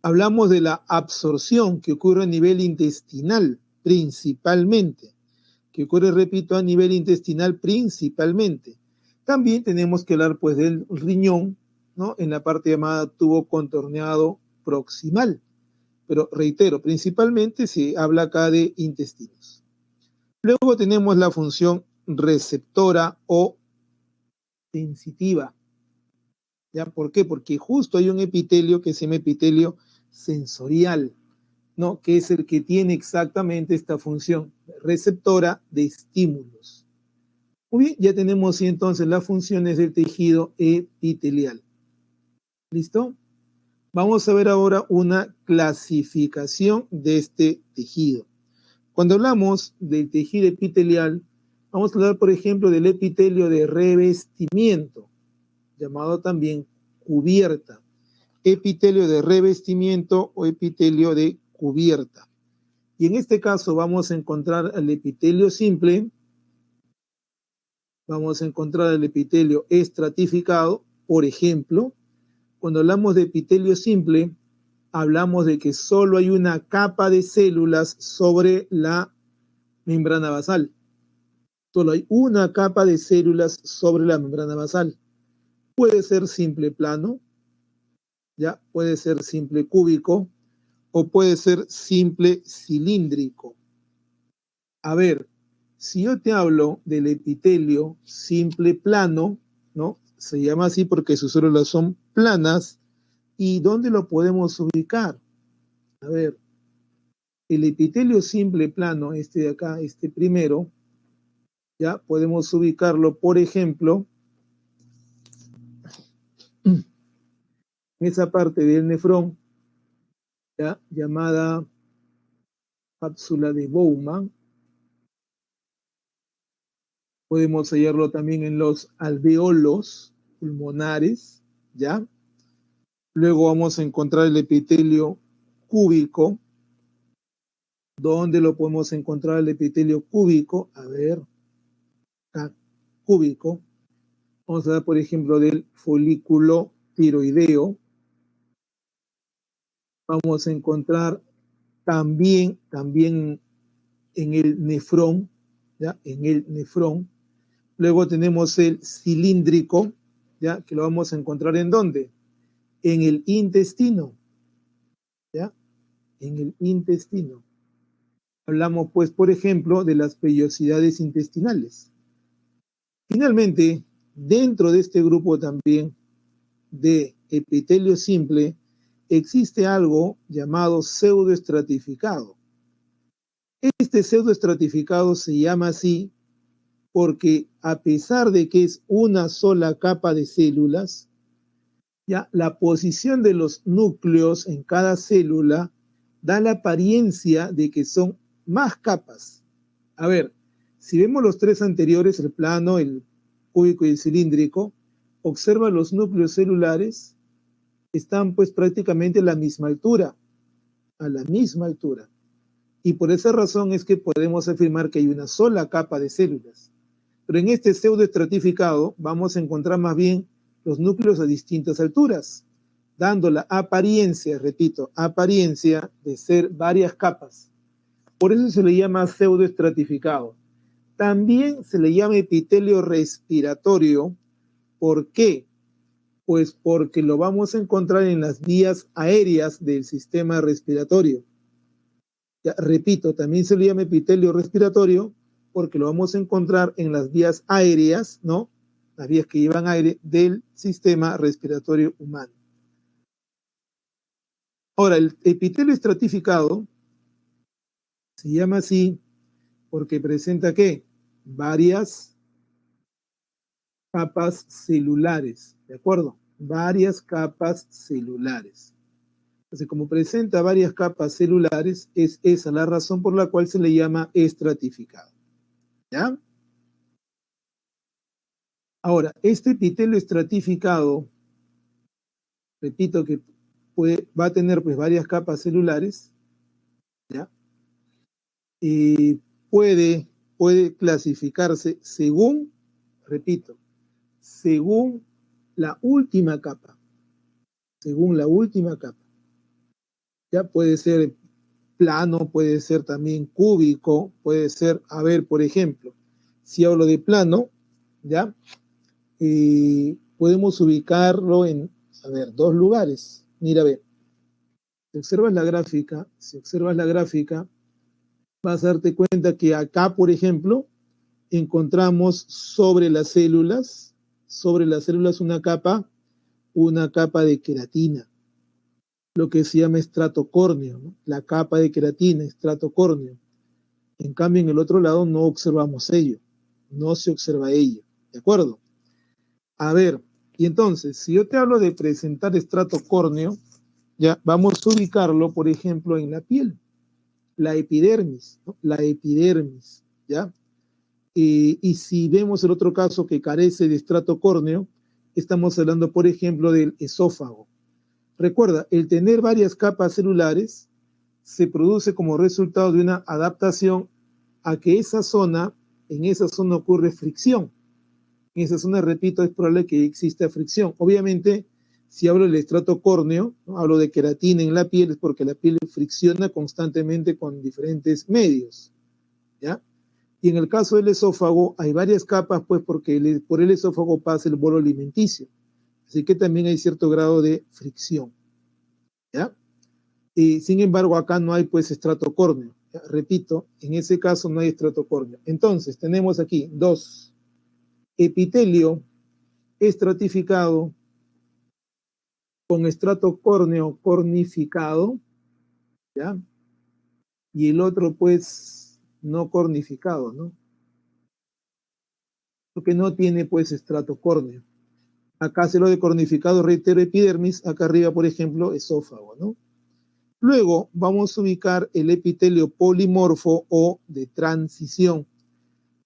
A: Hablamos de la absorción que ocurre a nivel intestinal principalmente, que ocurre, repito, a nivel intestinal principalmente. También tenemos que hablar pues del riñón, ¿no? En la parte llamada tubo contorneado proximal. Pero reitero, principalmente se habla acá de intestinos. Luego tenemos la función receptora o sensitiva. ¿Ya? ¿Por qué? Porque justo hay un epitelio que se llama epitelio sensorial, ¿no? Que es el que tiene exactamente esta función receptora de estímulos. Muy bien, ya tenemos entonces las funciones del tejido epitelial. ¿Listo? Vamos a ver ahora una clasificación de este tejido. Cuando hablamos del tejido epitelial, vamos a hablar, por ejemplo, del epitelio de revestimiento, llamado también cubierta. Epitelio de revestimiento o epitelio de cubierta. Y en este caso vamos a encontrar el epitelio simple, vamos a encontrar el epitelio estratificado, por ejemplo. Cuando hablamos de epitelio simple, hablamos de que solo hay una capa de células sobre la membrana basal. Solo hay una capa de células sobre la membrana basal. Puede ser simple plano, ya puede ser simple cúbico o puede ser simple cilíndrico. A ver, si yo te hablo del epitelio simple plano, ¿no? Se llama así porque sus células son planas. ¿Y dónde lo podemos ubicar? A ver, el epitelio simple plano, este de acá, este primero, ya podemos ubicarlo, por ejemplo, en esa parte del nefrón, ya, llamada cápsula de Bowman. Podemos hallarlo también en los alveolos pulmonares, ¿ya? Luego vamos a encontrar el epitelio cúbico. ¿Dónde lo podemos encontrar el epitelio cúbico? A ver, acá, cúbico. Vamos a ver, por ejemplo, del folículo tiroideo. Vamos a encontrar también en el nefrón, ¿ya? En el nefrón. Luego tenemos el cilíndrico, ¿ya? Que lo vamos a encontrar ¿en dónde? En el intestino, ¿ya? En el intestino. Hablamos, pues, por ejemplo, de las vellosidades intestinales. Finalmente, dentro de este grupo también de epitelio simple, existe algo llamado pseudoestratificado. Este pseudoestratificado se llama así porque a pesar de que es una sola capa de células, Ya, la posición de los núcleos en cada célula da la apariencia de que son más capas. A ver, si vemos los tres anteriores, el plano, el cúbico y el cilíndrico, observa los núcleos celulares, están pues prácticamente a la misma altura, Y por esa razón es que podemos afirmar que hay una sola capa de células. Pero en este pseudoestratificado vamos a encontrar más bien los núcleos a distintas alturas, dando la apariencia, repito, apariencia de ser varias capas. Por eso se le llama pseudoestratificado. También se le llama epitelio respiratorio. ¿Por qué? Pues porque lo vamos a encontrar en las vías aéreas del sistema respiratorio. Ya, repito, también se le llama epitelio respiratorio porque lo vamos a encontrar en las vías aéreas, ¿no? Las vías que llevan aire del sistema respiratorio humano. Ahora, el epitelio estratificado se llama así porque presenta ¿qué? Varias capas celulares, ¿de acuerdo? Varias capas celulares. Entonces, como presenta varias capas celulares, es esa la razón por la cual se le llama estratificado. ¿Ya? Ahora, este epitelio estratificado, repito que va a tener pues varias capas celulares, ¿ya? Y puede clasificarse según, repito, según la última capa. Según la última capa. Ya puede ser plano, puede ser también cúbico, puede ser, a ver, por ejemplo, si hablo de plano, ¿ya? Podemos ubicarlo en, a ver, dos lugares. Mira, a ver, si observas la gráfica, vas a darte cuenta que acá, por ejemplo, encontramos sobre las células una capa de queratina, lo que se llama estrato córneo, ¿no? La capa de queratina, estrato córneo. En cambio, en el otro lado no observamos ello, no se observa ello, ¿de acuerdo? A ver, y entonces, si yo te hablo de presentar estrato córneo, ya vamos a ubicarlo, por ejemplo, en la piel, la epidermis, ¿no? La epidermis, ¿ya? Y si vemos el otro caso que carece de estrato córneo, estamos hablando, por ejemplo, del esófago. Recuerda, el tener varias capas celulares se produce como resultado de una adaptación a que en esa zona ocurre fricción. En esa zona, repito, es probable que exista fricción. Obviamente, si hablo del estrato córneo, ¿no? Hablo de queratina en la piel, es porque la piel fricciona constantemente con diferentes medios, ¿ya? Y en el caso del esófago hay varias capas, pues porque por el esófago pasa el bolo alimenticio. Así que también hay cierto grado de fricción, ¿ya? Y sin embargo, acá no hay pues estrato córneo. ¿Ya? Repito, en ese caso no hay estrato córneo. Entonces, tenemos aquí dos: epitelio estratificado con estrato córneo cornificado, ¿ya? Y el otro pues no cornificado, ¿no? Porque no tiene pues estrato córneo. Acá se lo de cornificado, reitero, epidermis, acá arriba, por ejemplo, esófago, ¿no? Luego vamos a ubicar el epitelio polimorfo o de transición.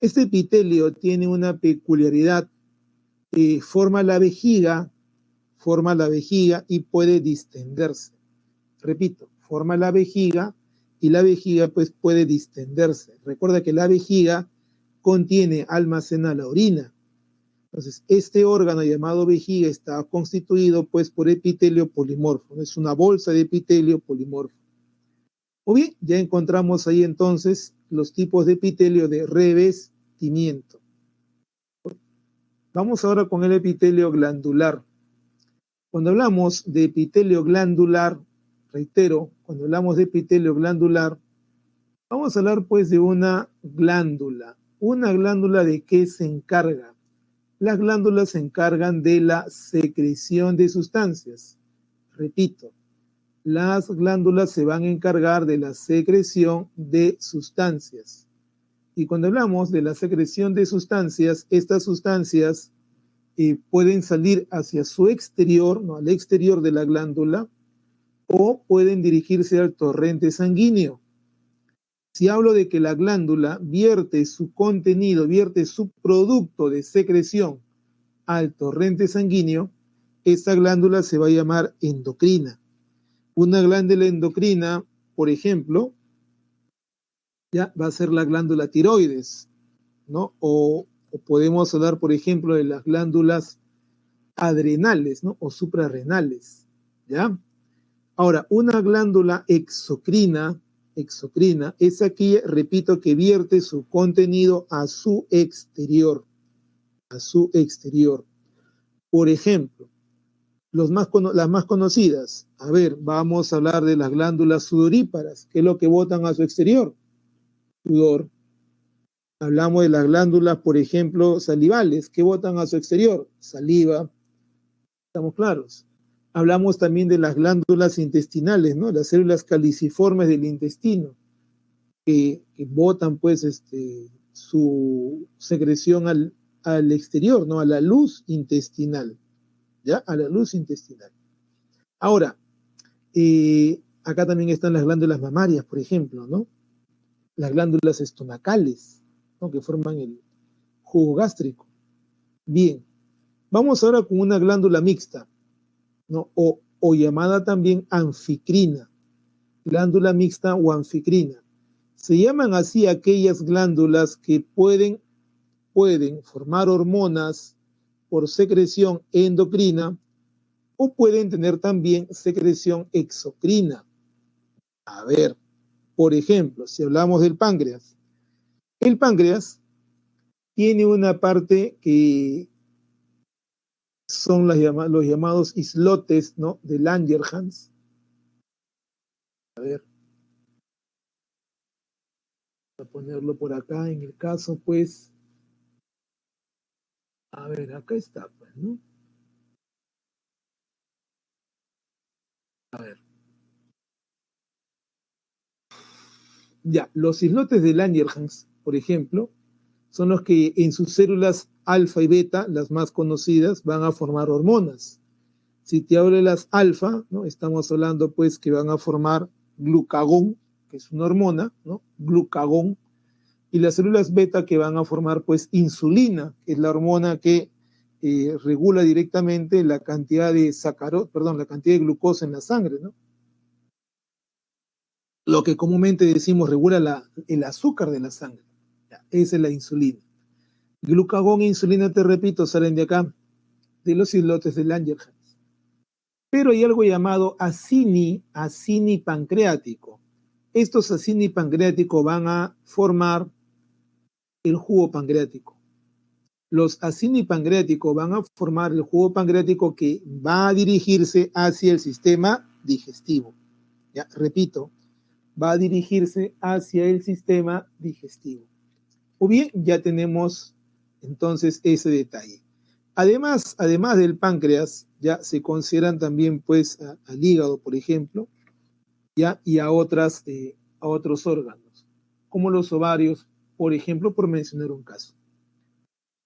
A: Este epitelio tiene una peculiaridad, forma la vejiga y puede distenderse. Repito, forma la vejiga y la vejiga pues puede distenderse. Recuerda que la vejiga almacena la orina. Entonces, este órgano llamado vejiga está constituido pues por epitelio polimorfo. Es una bolsa de epitelio polimorfo. O bien, ya encontramos ahí entonces los tipos de epitelio de revestimiento. Vamos ahora con el epitelio glandular. Cuando hablamos de epitelio glandular, reitero, cuando hablamos de epitelio glandular, vamos a hablar pues de una glándula. ¿Una glándula de qué se encarga? Las glándulas se encargan de la secreción de sustancias. Repito, las glándulas se van a encargar de la secreción de sustancias. Y cuando hablamos de la secreción de sustancias, estas sustancias pueden salir hacia su exterior, ¿no? Al exterior de la glándula, o pueden dirigirse al torrente sanguíneo. Si hablo de que la glándula vierte su contenido, vierte su producto de secreción al torrente sanguíneo, esa glándula se va a llamar endocrina. Una glándula endocrina, por ejemplo, ya va a ser la glándula tiroides, ¿no? O podemos hablar, por ejemplo, de las glándulas adrenales, ¿no? O suprarrenales, ¿ya? Ahora, una glándula exocrina es aquella, repito, que vierte su contenido a su exterior, a su exterior. Por ejemplo, las más conocidas, a ver, vamos a hablar de las glándulas sudoríparas, que es lo que botan a su exterior, sudor. Hablamos de las glándulas, por ejemplo, salivales, que botan a su exterior, saliva, estamos claros. Hablamos también de las glándulas intestinales, ¿no? Las células caliciformes del intestino, que botan pues su secreción al exterior, ¿no? A la luz intestinal, ¿ya? A la luz intestinal. Ahora, acá también están las glándulas mamarias, por ejemplo, ¿no? Las glándulas estomacales, ¿no? Que forman el jugo gástrico. Bien, vamos ahora con una glándula mixta, ¿no? O llamada también anficrina, glándula mixta o anficrina. Se llaman así aquellas glándulas que pueden formar hormonas por secreción endocrina o pueden tener también secreción exocrina. A ver, por ejemplo, si hablamos del páncreas, el páncreas tiene una parte que son los llamados islotes, ¿no? De Langerhans. A ver, voy a ponerlo por acá, en el caso, pues, a ver, acá está, pues, ¿no? A ver. Ya, los islotes de Langerhans, por ejemplo, son los que en sus células alfa y beta, las más conocidas, van a formar hormonas. Si te hablo de las alfa, ¿no? Estamos hablando pues que van a formar glucagón, que es una hormona, ¿no? Glucagón. Y las células beta que van a formar pues insulina, que es la hormona que regula directamente la cantidad de la cantidad de glucosa en la sangre, ¿no? Lo que comúnmente decimos regula el azúcar de la sangre. Esa es la insulina. Glucagón e insulina, te repito, salen de acá, de los islotes de Langerhans. Pero hay algo llamado acini pancreático. Estos acini pancreáticos van a formar el jugo pancreático. Los acini pancreáticos van a formar el jugo pancreático que va a dirigirse hacia el sistema digestivo. Ya, repito, va a dirigirse hacia el sistema digestivo. O bien, ya tenemos entonces ese detalle. Además del páncreas, ya se consideran también pues al hígado, por ejemplo, ya, y a otros órganos, como los ovarios, por ejemplo, por mencionar un caso.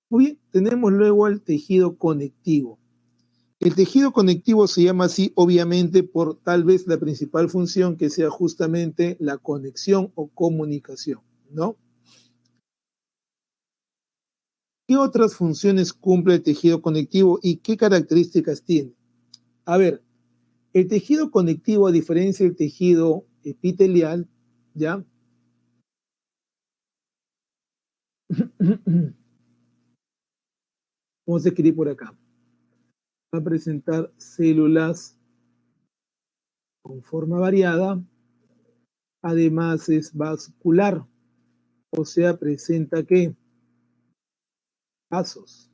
A: Muy bien, tenemos luego el tejido conectivo. El tejido conectivo se llama así, obviamente, por tal vez la principal función que sea justamente la conexión o comunicación, ¿no? ¿Qué otras funciones cumple el tejido conectivo y qué características tiene? A ver, el tejido conectivo, a diferencia del tejido epitelial, ¿ya? Vamos a escribir por acá. Va a presentar células con forma variada, además es vascular, o sea, presenta ¿qué? Vasos,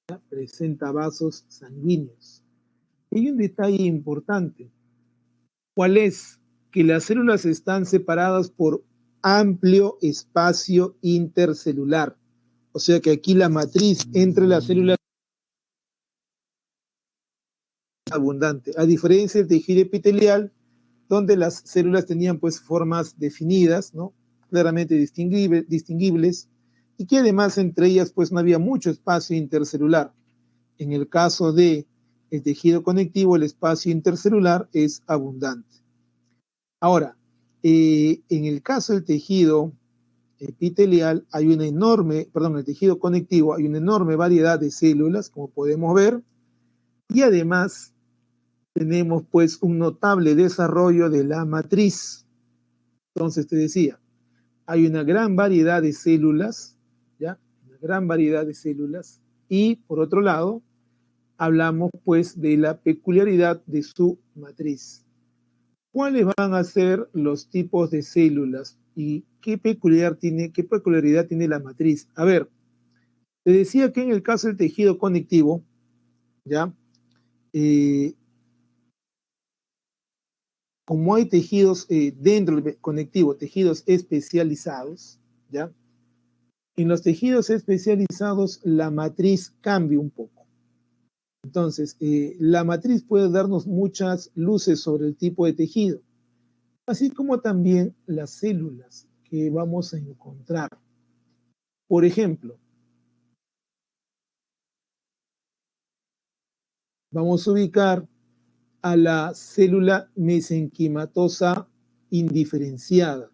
A: ¿ya? Presenta vasos sanguíneos. Y hay un detalle importante. ¿Cuál es? Que las células están separadas por amplio espacio intercelular. O sea que aquí la matriz entre las células es abundante, a diferencia del tejido epitelial, donde las células tenían pues formas definidas, ¿no? Claramente distinguibles, y que además entre ellas pues no había mucho espacio intercelular. En el caso de el tejido conectivo, el espacio intercelular es abundante. Ahora, en el caso del tejido epitelial hay una enorme, perdón, el tejido conectivo hay una enorme variedad de células, como podemos ver, y además tenemos pues un notable desarrollo de la matriz. Entonces te decía, hay una gran variedad de células, ¿ya? Una gran variedad de células, y por otro lado, hablamos pues de la peculiaridad de su matriz. ¿Cuáles van a ser los tipos de células y qué peculiaridad tiene la matriz? A ver, te decía que en el caso del tejido conectivo, ¿ya? Como hay tejidos dentro del conectivo, tejidos especializados, ¿ya? En los tejidos especializados la matriz cambia un poco. Entonces, la matriz puede darnos muchas luces sobre el tipo de tejido, así como también las células que vamos a encontrar. Por ejemplo, vamos a ubicar a la célula mesenquimatosa indiferenciada.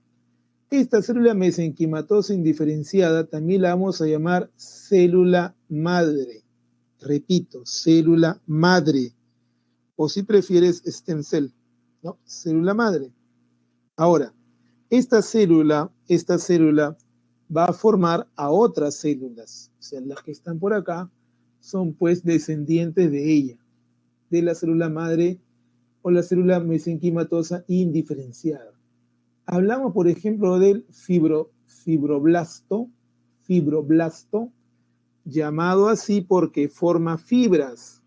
A: Esta célula mesenquimatosa indiferenciada también la vamos a llamar célula madre. Repito, célula madre. O si prefieres, stem cell, ¿no? Célula madre. Ahora, esta célula va a formar a otras células. O sea, las que están por acá son pues descendientes de ella, de la célula madre o la célula mesenquimatosa indiferenciada. Hablamos, por ejemplo, del fibroblasto, llamado así porque forma fibras.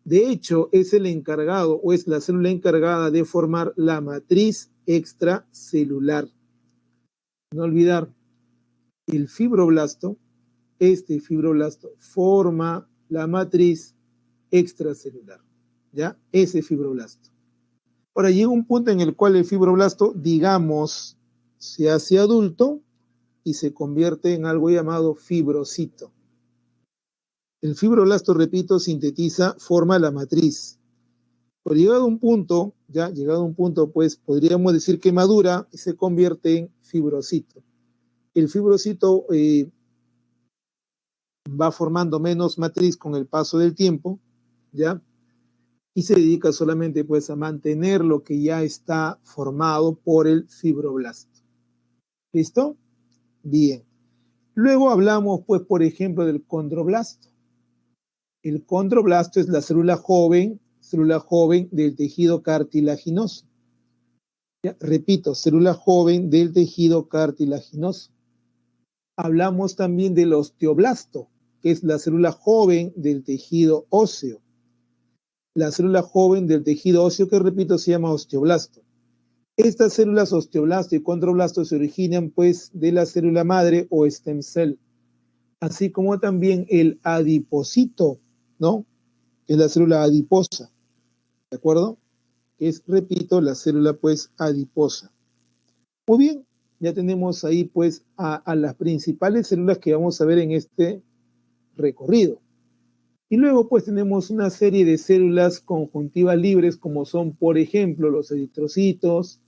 A: De hecho, es el encargado o es la célula encargada de formar la matriz extracelular. No olvidar, el fibroblasto, este fibroblasto forma la matriz extracelular, ¿ya? Ese fibroblasto. Ahora llega un punto en el cual el fibroblasto, digamos, se hace adulto y se convierte en algo llamado fibrocito. El fibroblasto, repito, sintetiza, forma la matriz. Pero llegado a un punto, pues podríamos decir que madura y se convierte en fibrocito. El fibrocito va formando menos matriz con el paso del tiempo, ¿ya? Y se dedica solamente pues a mantener lo que ya está formado por el fibroblasto. ¿Listo? Bien. Luego hablamos pues, por ejemplo, del condroblasto. El condroblasto es la célula joven del tejido cartilaginoso. Ya, repito, célula joven del tejido cartilaginoso. Hablamos también del osteoblasto, que es la célula joven del tejido óseo. La célula joven del tejido óseo, que repito, se llama osteoblasto. Estas células osteoblasto y condroblasto se originan pues de la célula madre o stem cell, así como también el adipocito, ¿no? Que es la célula adiposa, ¿de acuerdo? Que es, repito, la célula pues adiposa. Muy bien, ya tenemos ahí pues a las principales células que vamos a ver en este recorrido. Y luego pues tenemos una serie de células conjuntivas libres como son, por ejemplo, los eritrocitos,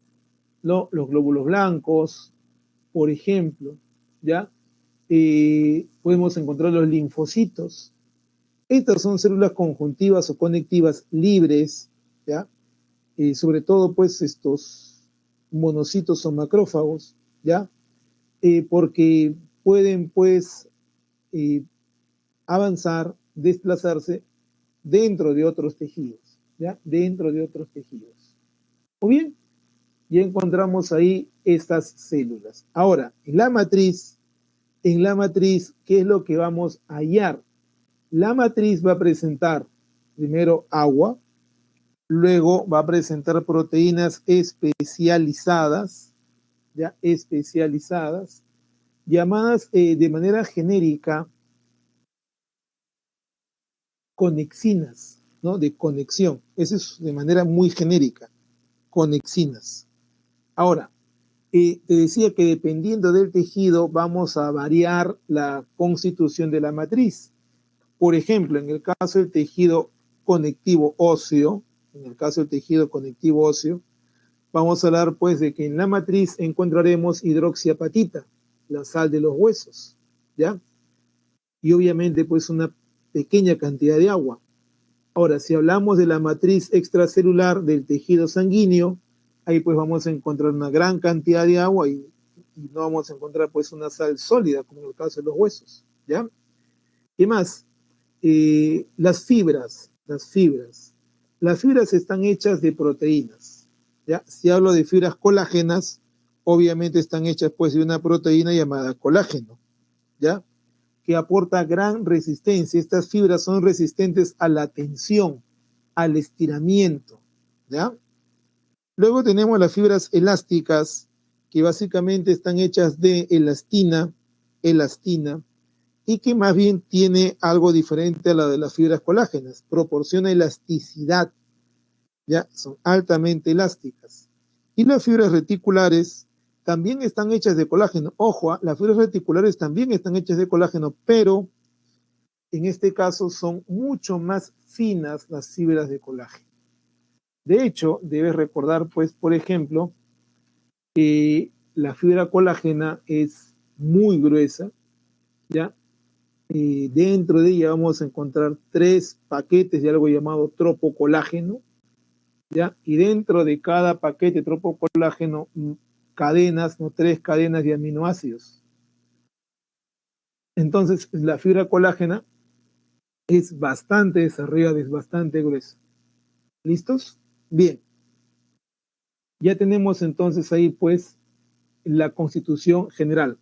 A: ¿no? Los glóbulos blancos, por ejemplo, ¿ya? Podemos encontrar los linfocitos. Estas son células conjuntivas o conectivas libres, ¿ya? Sobre todo pues estos monocitos o macrófagos, ¿ya? Porque pueden pues avanzar, desplazarse dentro de otros tejidos, ¿ya? Dentro de otros tejidos. ¿O bien? Ya encontramos ahí estas células. Ahora, en la matriz, ¿qué es lo que vamos a hallar? La matriz va a presentar primero agua, luego va a presentar proteínas especializadas, ya especializadas, llamadas de manera genérica conexinas, ¿no? De conexión. Eso es de manera muy genérica, conexinas. Ahora, te decía que dependiendo del tejido vamos a variar la constitución de la matriz. Por ejemplo, en el caso del tejido conectivo óseo, vamos a hablar pues de que en la matriz encontraremos hidroxiapatita, la sal de los huesos, ¿ya? Y obviamente pues una pequeña cantidad de agua. Ahora, si hablamos de la matriz extracelular del tejido sanguíneo, ahí pues vamos a encontrar una gran cantidad de agua y no vamos a encontrar pues una sal sólida, como en el caso de los huesos, ¿ya? ¿Qué más? Las fibras están hechas de proteínas, ¿ya? Si hablo de fibras colágenas, obviamente están hechas pues de una proteína llamada colágeno, ¿ya? Que aporta gran resistencia. Estas fibras son resistentes a la tensión, al estiramiento, ¿ya? Luego tenemos las fibras elásticas, que básicamente están hechas de elastina, y que más bien tiene algo diferente a la de las fibras colágenas, proporciona elasticidad, ¿ya? Son altamente elásticas. Y las fibras reticulares también están hechas de colágeno. Ojo, las fibras reticulares también están hechas de colágeno, pero en este caso son mucho más finas las fibras de colágeno. De hecho, debes recordar, pues, por ejemplo, que la fibra colágena es muy gruesa, ¿ya? Dentro de ella vamos a encontrar 3 paquetes de algo llamado tropocolágeno, ¿ya? Y dentro de cada paquete tropocolágeno, cadenas, no 3 cadenas de aminoácidos. Entonces, la fibra colágena es bastante desarrollada, es bastante gruesa. ¿Listos? Bien. Ya tenemos entonces ahí, pues, la constitución general.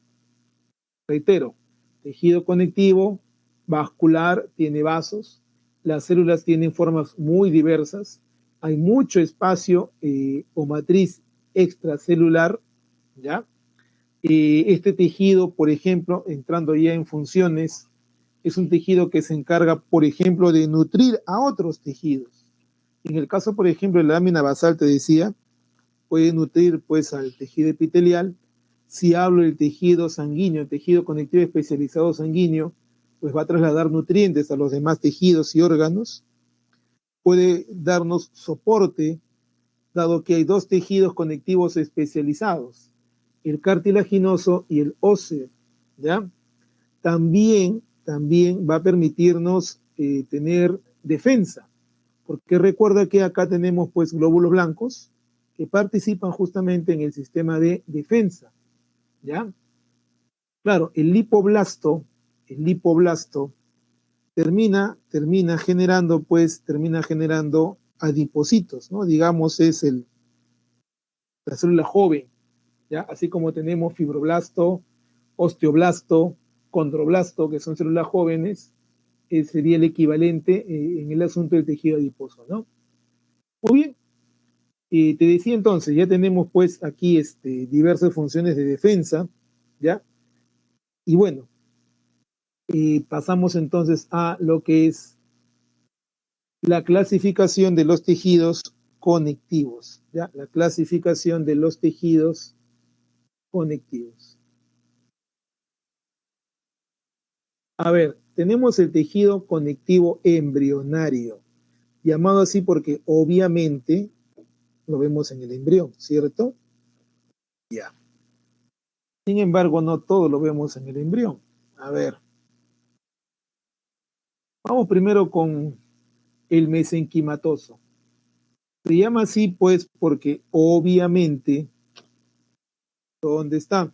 A: Reitero, tejido conectivo, vascular, tiene vasos, las células tienen formas muy diversas, hay mucho espacio o matriz extracelular, ¿ya? Este tejido, por ejemplo, entrando ya en funciones, es un tejido que se encarga, por ejemplo, de nutrir a otros tejidos. En el caso, por ejemplo, de la lámina basal, te decía, puede nutrir pues al tejido epitelial. Si hablo del tejido sanguíneo, el tejido conectivo especializado sanguíneo, pues va a trasladar nutrientes a los demás tejidos y órganos. Puede darnos soporte, dado que hay 2 tejidos conectivos especializados, el cartilaginoso y el óseo, ¿ya? También va a permitirnos tener defensa, porque recuerda que acá tenemos pues glóbulos blancos que participan justamente en el sistema de defensa, ¿ya? Claro, el lipoblasto termina generando adipocitos, ¿no? Digamos, es la célula joven, ¿ya? Así como tenemos fibroblasto, osteoblasto, condroblasto, que son células jóvenes, sería el equivalente en el asunto del tejido adiposo, ¿no? Muy bien. Te decía entonces, ya tenemos pues aquí diversas funciones de defensa, ¿ya? Y bueno, pasamos entonces a lo que es la clasificación de los tejidos conectivos, ¿ya? La clasificación de los tejidos conectivos. A ver, tenemos el tejido conectivo embrionario, llamado así porque obviamente lo vemos en el embrión, ¿cierto? Ya. Sin embargo, no todo lo vemos en el embrión. A ver. Vamos primero con el mesenquimatoso. Se llama así, pues, porque obviamente, ¿dónde está?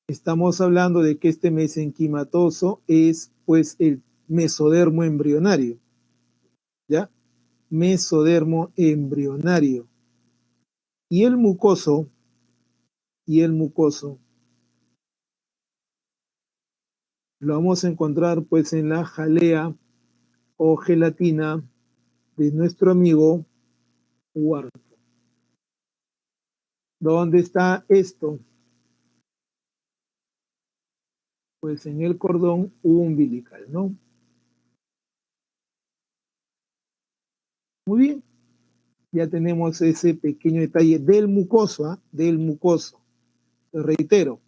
A: Estamos hablando de que este mesenquimatoso es, pues, el mesodermo embrionario. ¿Ya? Mesodermo embrionario. Y el mucoso, lo vamos a encontrar, pues, en la jalea o gelatina de nuestro amigo Huarto. ¿Dónde está esto? Pues en el cordón umbilical, ¿no? Muy bien, ya tenemos ese pequeño detalle del mucoso, ¿eh? Del mucoso. Te reitero,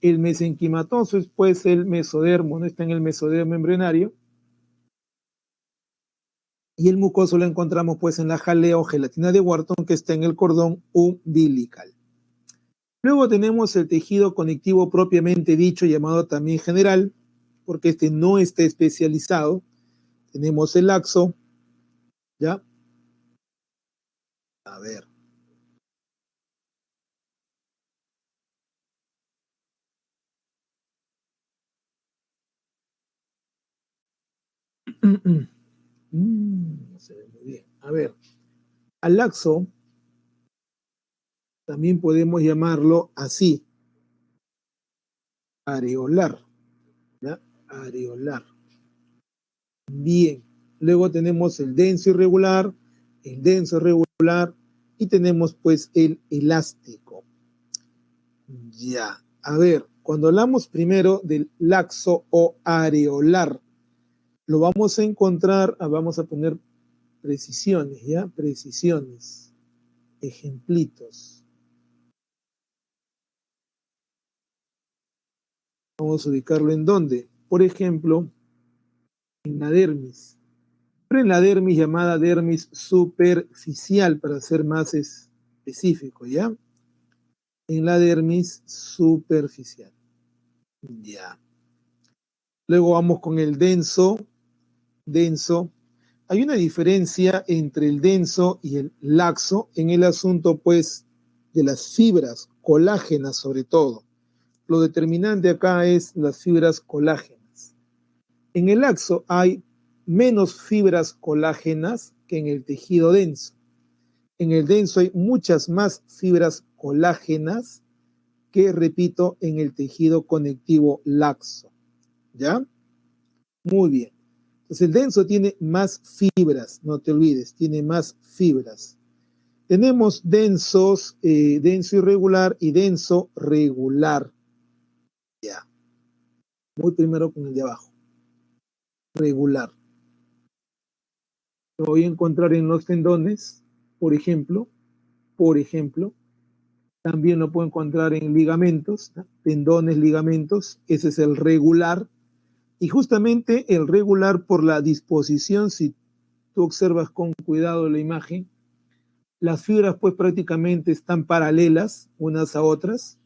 A: el mesenquimatoso es pues el mesodermo, no está en el mesodermo embrionario, Y el mucoso lo encontramos pues en la jalea o gelatina de Wharton que está en el cordón umbilical. Luego tenemos el tejido conectivo propiamente dicho, llamado también general, porque este no está especializado. Tenemos el axo, ¿ya? A ver. No se ve muy bien. A ver, al axo también podemos llamarlo así, areolar, ¿ya? Areolar. Bien. Luego tenemos el denso irregular, el denso regular y tenemos pues el elástico. Ya. A ver, cuando hablamos primero del laxo o areolar, lo vamos a encontrar, vamos a poner precisiones, ¿ya? Precisiones, ejemplitos. Vamos a ubicarlo en dónde. Por ejemplo, en la dermis. Pero en la dermis llamada dermis superficial, para ser más específico, ¿ya? En la dermis superficial. Ya. Luego vamos con el denso. Denso. Hay una diferencia entre el denso y el laxo en el asunto, pues, de las fibras colágenas sobre todo. Lo determinante acá es las fibras colágenas. En el laxo hay menos fibras colágenas que en el tejido denso. En el denso hay muchas más fibras colágenas que, repito, en el tejido conectivo laxo. ¿Ya? Muy bien. Entonces el denso tiene más fibras, no te olvides, tiene más fibras. Tenemos densos, denso irregular y denso regular. Ya. Voy primero con el de abajo. Regular. Lo voy a encontrar en los tendones, por ejemplo. También lo puedo encontrar en ligamentos, ¿no? Tendones, ligamentos. Ese es el regular. Y justamente el regular, por la disposición, si tú observas con cuidado la imagen, las fibras pues prácticamente están paralelas unas a otras,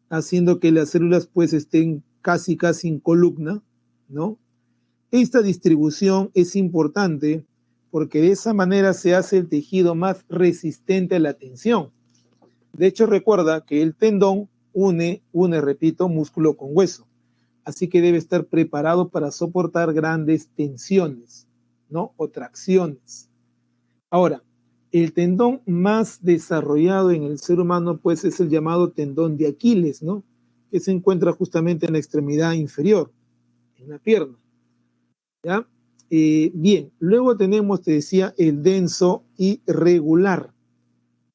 A: haciendo que las células pues estén casi en columna, ¿no? Esta distribución es importante porque de esa manera se hace el tejido más resistente a la tensión. De hecho, recuerda que el tendón une, repito, músculo con hueso. Así que debe estar preparado para soportar grandes tensiones, ¿no? O tracciones. Ahora, el tendón más desarrollado en el ser humano, pues, es el llamado tendón de Aquiles, ¿no? Que se encuentra justamente en la extremidad inferior, en la pierna. ¿Ya? Bien, luego tenemos, te decía, el denso irregular.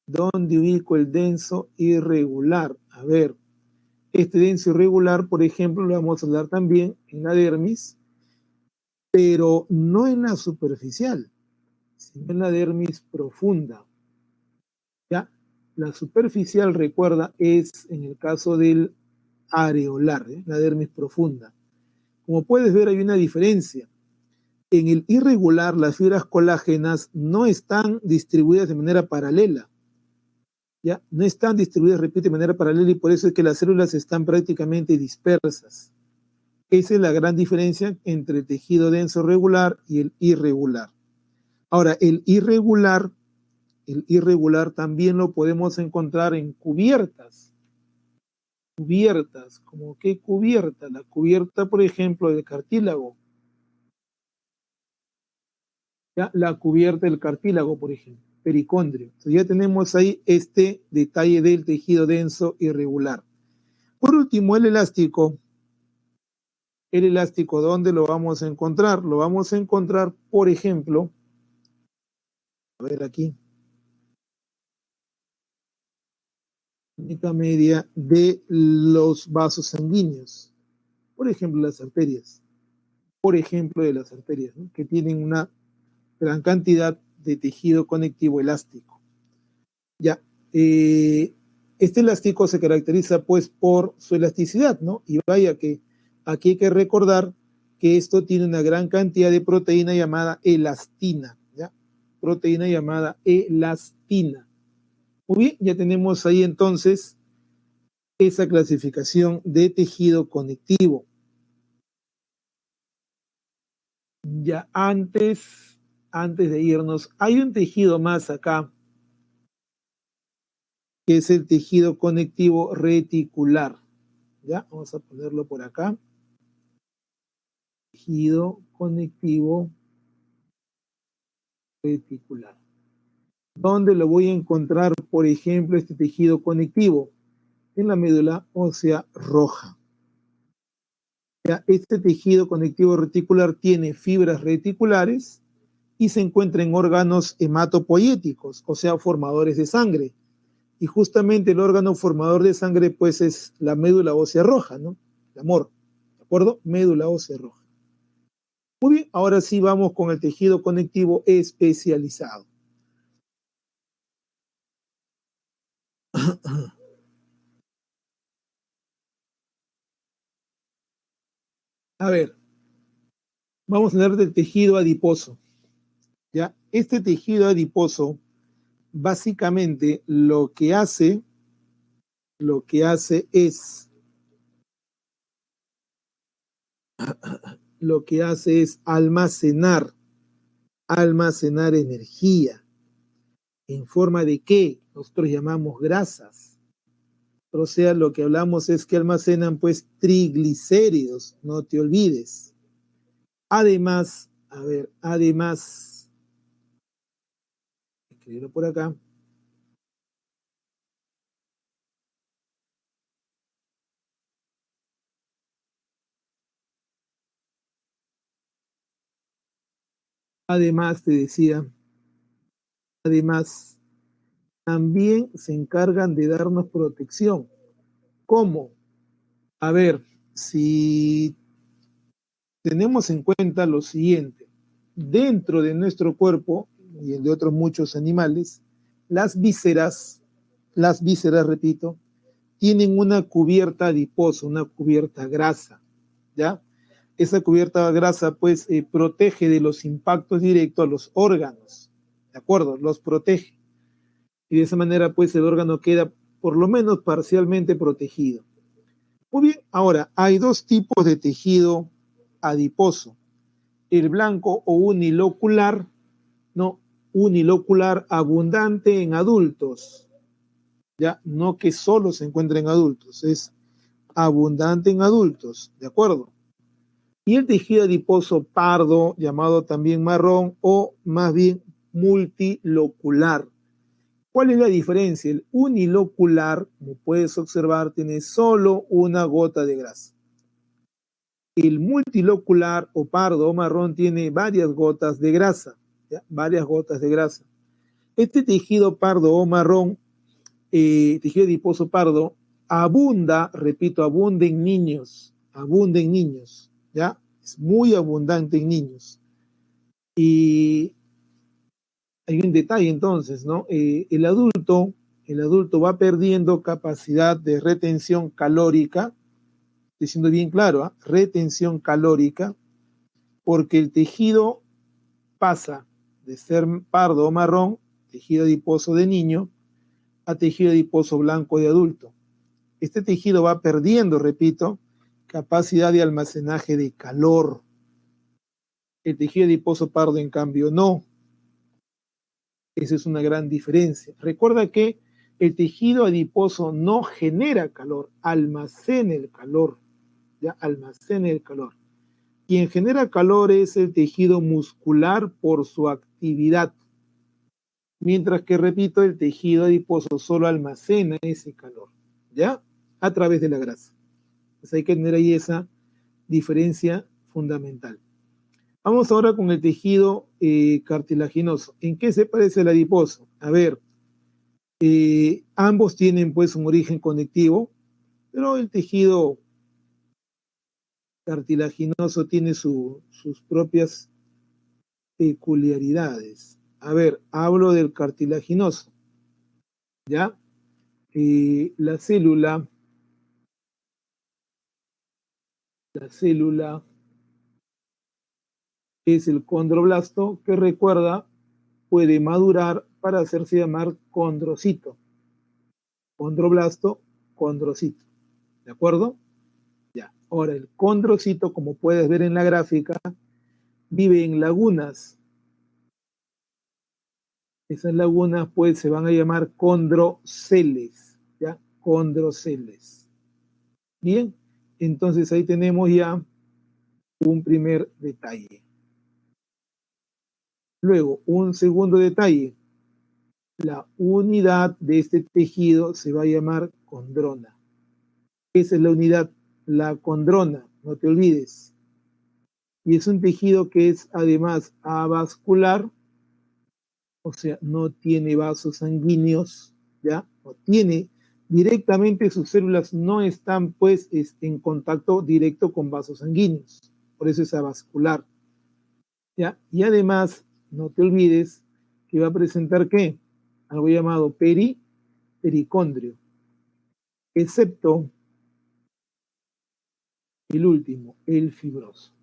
A: ¿Dónde ubico el denso irregular? A ver, este denso irregular, por ejemplo, lo vamos a hablar también en la dermis, pero no en la superficial, sino en la dermis profunda. ¿Ya? La superficial, recuerda, es en el caso del areolar, la dermis profunda. Como puedes ver, hay una diferencia. En el irregular, las fibras colágenas no están distribuidas de manera paralela. ¿Ya? No están distribuidas, repito, de manera paralela, y por eso es que las células están prácticamente dispersas. Esa es la gran diferencia entre el tejido denso regular y el irregular. Ahora, el irregular también lo podemos encontrar en cubiertas. Cubiertas, ¿como qué cubierta? La cubierta, por ejemplo, del cartílago. ¿Ya? La cubierta del cartílago, por ejemplo, pericondrio. Entonces ya tenemos ahí este detalle del tejido denso irregular. Por último, el elástico. El elástico, ¿dónde lo vamos a encontrar? Lo vamos a encontrar, por ejemplo, a ver aquí, media de los vasos sanguíneos, por ejemplo, las arterias, ¿no? Que tienen una gran cantidad de tejido conectivo elástico. Ya, este elástico se caracteriza pues por su elasticidad, ¿no? Y vaya que aquí hay que recordar que esto tiene una gran cantidad de proteína llamada elastina, ¿ya? proteína llamada elastina. Muy bien, ya tenemos ahí entonces esa clasificación de tejido conectivo. Ya antes de irnos, hay un tejido más acá, que es el tejido conectivo reticular. Ya, vamos a ponerlo por acá. Tejido conectivo reticular. ¿Dónde lo voy a encontrar, por ejemplo, este tejido conectivo? En la médula ósea roja. Ya, este tejido conectivo reticular tiene fibras reticulares y se encuentra en órganos hematopoyéticos, o sea, formadores de sangre. Y justamente el órgano formador de sangre, pues, es la médula ósea roja, ¿no? El amor, ¿de acuerdo? Médula ósea roja. Muy bien, ahora sí vamos con el tejido conectivo especializado. A ver, vamos a hablar del tejido adiposo. ¿Ya? Este tejido adiposo, básicamente, lo que hace es almacenar energía. ¿En forma de qué? Nosotros llamamos grasas. O sea, lo que hablamos es que almacenan pues triglicéridos, no te olvides. Además, escribirlo por acá. Además, te decía, además, también se encargan de darnos protección. ¿Cómo? A ver, si tenemos en cuenta lo siguiente, dentro de nuestro cuerpo y el de otros muchos animales, las vísceras, repito, tienen una cubierta adiposa, una cubierta grasa, ¿ya? Esa cubierta grasa, pues, protege de los impactos directos a los órganos, ¿de acuerdo? Los protege. Y de esa manera, pues, el órgano queda por lo menos parcialmente protegido. Muy bien, ahora, hay dos tipos de tejido adiposo. El blanco o unilocular, no, unilocular abundante en adultos, ya, no que solo se encuentra en adultos, es abundante en adultos, ¿de acuerdo? Y el tejido adiposo pardo, llamado también marrón o más bien multilocular. ¿Cuál es la diferencia? El unilocular, como puedes observar, tiene solo una gota de grasa. El multilocular o pardo o marrón tiene varias gotas de grasa, ¿ya? Varias gotas de grasa. Este tejido pardo o marrón, tejido adiposo pardo, abunda, repito, abunda en niños, ¿ya? Es muy abundante en niños. Y hay un detalle entonces, ¿no? El adulto va perdiendo capacidad de retención calórica, estoy siendo bien claro, ¿eh? Retención calórica, porque el tejido pasa de ser pardo o marrón, tejido adiposo de niño, a tejido adiposo blanco de adulto. Este tejido va perdiendo, repito, capacidad de almacenaje de calor. El tejido adiposo pardo, en cambio, no. Esa es una gran diferencia. Recuerda que el tejido adiposo no genera calor, almacena el calor, ya almacena el calor. Quien genera calor es el tejido muscular por su actividad, mientras que, repito, el tejido adiposo solo almacena ese calor, ¿ya? A través de la grasa. Entonces hay que tener ahí esa diferencia fundamental. Vamos ahora con el tejido cartilaginoso. ¿En qué se parece el adiposo? A ver, ambos tienen pues un origen conectivo, pero el tejido cartilaginoso tiene sus propias peculiaridades. A ver, hablo del cartilaginoso, ¿ya? La célula es el condroblasto que recuerda puede madurar para hacerse llamar condrocito. Condroblasto, condrocito. ¿De acuerdo? Ya. Ahora, el condrocito, como puedes ver en la gráfica, vive en lagunas. Esas lagunas, pues, se van a llamar condroceles. ¿Ya? Condroceles. Bien, entonces ahí tenemos ya un primer detalle. Luego, un segundo detalle. La unidad de este tejido se va a llamar condrona. Esa es la unidad, la condrona, no te olvides. Y es un tejido que es además avascular, o sea, no tiene vasos sanguíneos, ¿ya? No tiene, directamente sus células no están pues en contacto directo con vasos sanguíneos, por eso es avascular, ¿ya? Y además, no te olvides que va a presentar ¿qué? Algo llamado pericondrio, excepto el último, el fibroso.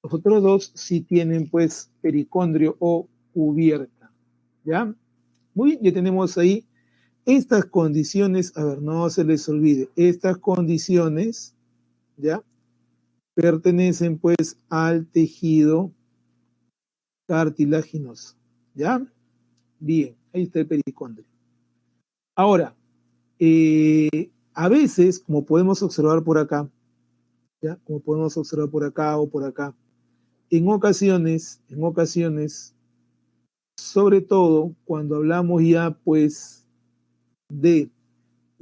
A: Los otros dos sí tienen pues pericondrio o cubierta, ¿ya? Muy bien, ya tenemos ahí estas condiciones, a ver, no se les olvide, estas condiciones, ¿ya? Pertenecen pues al tejido cartilaginoso, ¿ya? Bien, ahí está el pericondrio. Ahora, a veces, como podemos observar por acá, ¿ya? Como podemos observar por acá o por acá, en ocasiones, sobre todo cuando hablamos ya pues de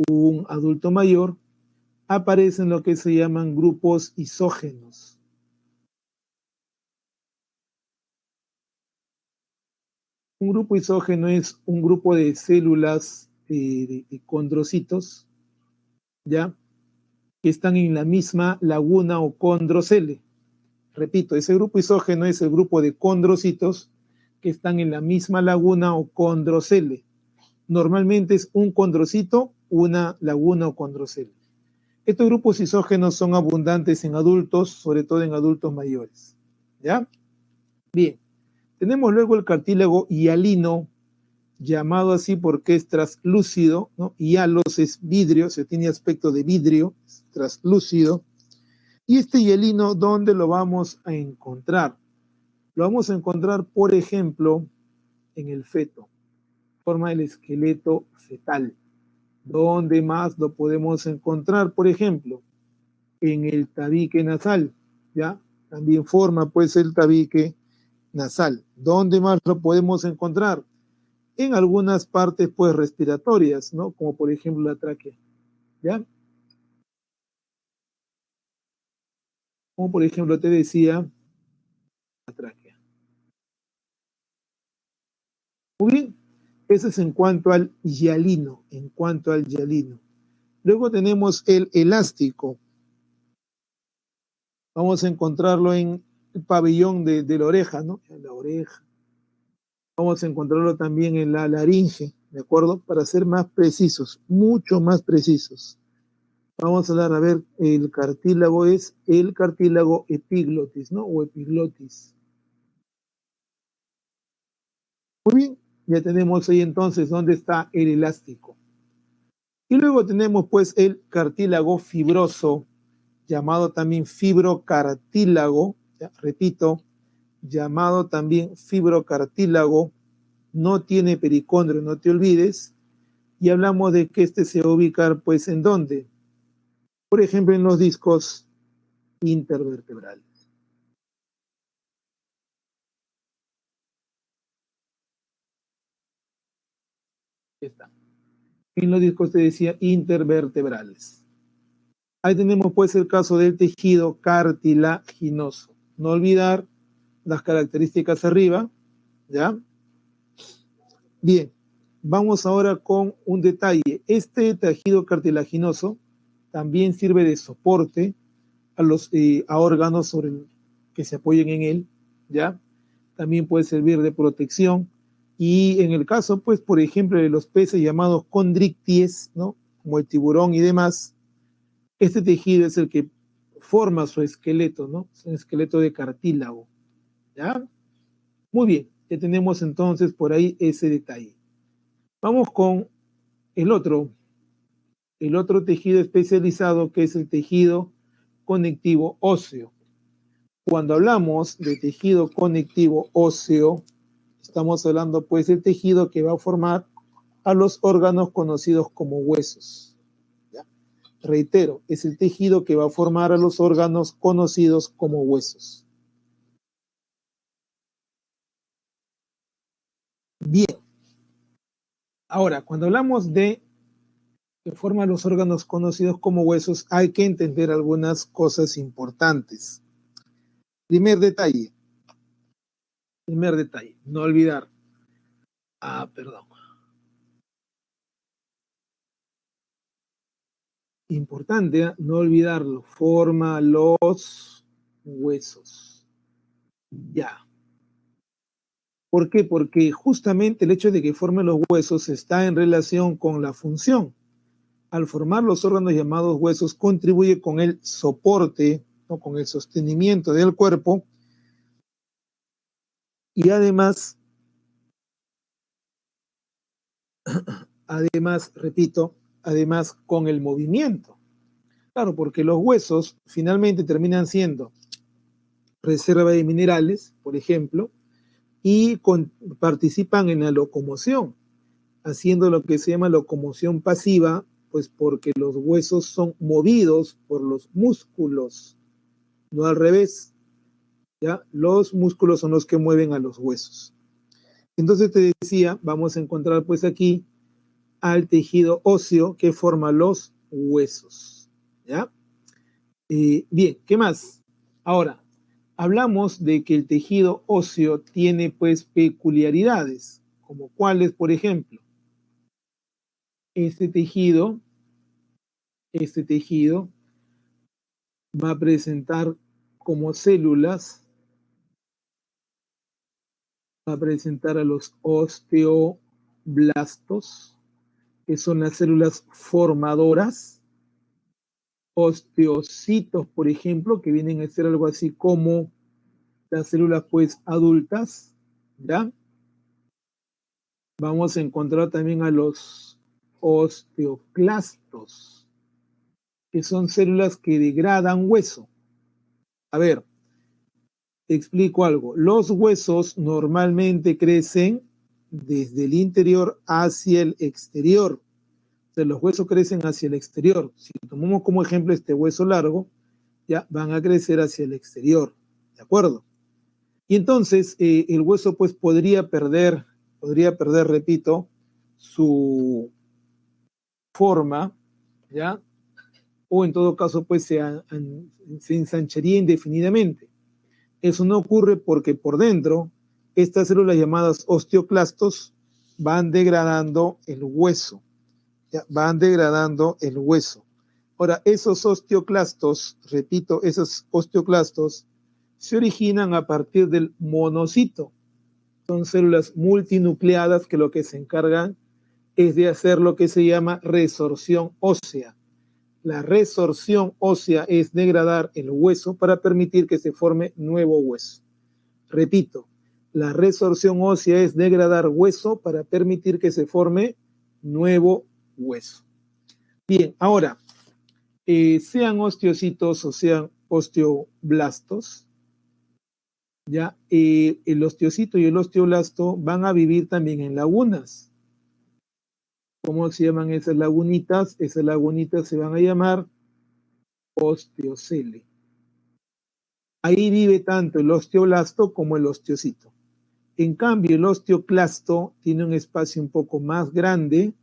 A: un adulto mayor, aparecen lo que se llaman grupos isógenos. Un grupo isógeno es un grupo de células de condrocitos, ¿ya? Que están en la misma laguna o condrocele. Repito, ese grupo isógeno es el grupo de condrocitos que están en la misma laguna o condrocele. Normalmente es un condrocito, una laguna o condrocele. Estos grupos isógenos son abundantes en adultos, sobre todo en adultos mayores. ¿Ya? Bien. Tenemos luego el cartílago hialino, llamado así porque es traslúcido, ¿no? Hialos es vidrio, se tiene aspecto de vidrio, es traslúcido. Y este hialino, ¿dónde lo vamos a encontrar? Lo vamos a encontrar, por ejemplo, en el feto, forma del esqueleto fetal. ¿Dónde más lo podemos encontrar? Por ejemplo, en el tabique nasal, ¿ya? También forma pues el tabique nasal. ¿Dónde más lo podemos encontrar? En algunas partes pues respiratorias, ¿no? Como por ejemplo la tráquea, ¿ya? Como por ejemplo te decía, la tráquea. Muy bien, eso es en cuanto al hialino, Luego tenemos el elástico. Vamos a encontrarlo en el pabellón de la oreja, ¿no? En la oreja. Vamos a encontrarlo también en la laringe, ¿de acuerdo? Para ser más precisos, mucho más precisos. Vamos a hablar, a ver, el cartílago es el cartílago epiglotis, ¿no? O epiglotis. Muy bien, ya tenemos ahí entonces dónde está el elástico. Y luego tenemos pues el cartílago fibroso, llamado también fibrocartílago, ya, repito, llamado también fibrocartílago, no tiene pericondrio, no te olvides, y hablamos de que este se va a ubicar pues en dónde, por ejemplo en los discos intervertebrales. Ahí está. En los discos te decía intervertebrales. Ahí tenemos pues el caso del tejido cartilaginoso. No olvidar las características arriba, ¿ya? Bien, vamos ahora con un detalle. Este tejido cartilaginoso también sirve de soporte a órganos sobre que se apoyen en él, ¿ya? También puede servir de protección. Y en el caso, pues, por ejemplo, de los peces llamados condricties, ¿no? Como el tiburón y demás, este tejido es el que forma su esqueleto, ¿no? Es un esqueleto de cartílago, ¿ya? Muy bien. Ya tenemos entonces por ahí ese detalle. Vamos con el otro tejido especializado, que es el tejido conectivo óseo. Cuando hablamos de tejido conectivo óseo, estamos hablando pues del tejido que va a formar a los órganos conocidos como huesos. ¿Ya? Reitero, es el tejido que va a formar a los órganos conocidos como huesos. Bien. Ahora, cuando hablamos de que forma los órganos conocidos como huesos, hay que entender algunas cosas importantes. Primer detalle, no olvidar. Perdón. Importante, no olvidarlo, forma los huesos. Ya. ¿Por qué? Porque justamente el hecho de que forme los huesos está en relación con la función. Al formar los órganos llamados huesos, contribuye con el soporte, ¿no? Con el sostenimiento del cuerpo, y además, repito, además con el movimiento. Claro, porque los huesos finalmente terminan siendo reserva de minerales, por ejemplo, y participan en la locomoción, haciendo lo que se llama locomoción pasiva, pues porque los huesos son movidos por los músculos, no al revés, ¿ya? Los músculos son los que mueven a los huesos. Entonces te decía, vamos a encontrar pues aquí al tejido óseo que forma los huesos, ¿ya? Bien, ¿qué más? Ahora, hablamos de que el tejido óseo tiene pues peculiaridades, como cuáles, por ejemplo, este tejido va a presentar como células, va a presentar a los osteoblastos, que son las células formadoras, osteocitos, por ejemplo, que vienen a ser algo así como las células pues adultas, ¿ya? Vamos a encontrar también a los osteoclastos, que son células que degradan hueso. A ver, te explico algo. Los huesos normalmente crecen desde el interior hacia el exterior. O sea, los huesos crecen hacia el exterior. Si tomamos como ejemplo este hueso largo, ya van a crecer hacia el exterior. ¿De acuerdo? Y entonces el hueso pues podría perder, repito, su forma, ¿ya? O en todo caso pues se ensancharía indefinidamente. Eso no ocurre porque por dentro estas células llamadas osteoclastos van degradando el hueso, ¿ya? Van degradando el hueso. Ahora, esos osteoclastos, repito, esos osteoclastos se originan a partir del monocito. Son células multinucleadas que lo que se encargan es de hacer lo que se llama resorción ósea. La resorción ósea es degradar el hueso para permitir que se forme nuevo hueso. Repito, la resorción ósea es degradar hueso para permitir que se forme nuevo hueso. Bien, ahora, sean osteocitos o sean osteoblastos, ya el osteocito y el osteoblasto van a vivir también en lagunas. ¿Cómo se llaman esas lagunitas? Esas lagunitas se van a llamar osteocele. Ahí vive tanto el osteoblasto como el osteocito. En cambio, el osteoclasto tiene un espacio un poco más grande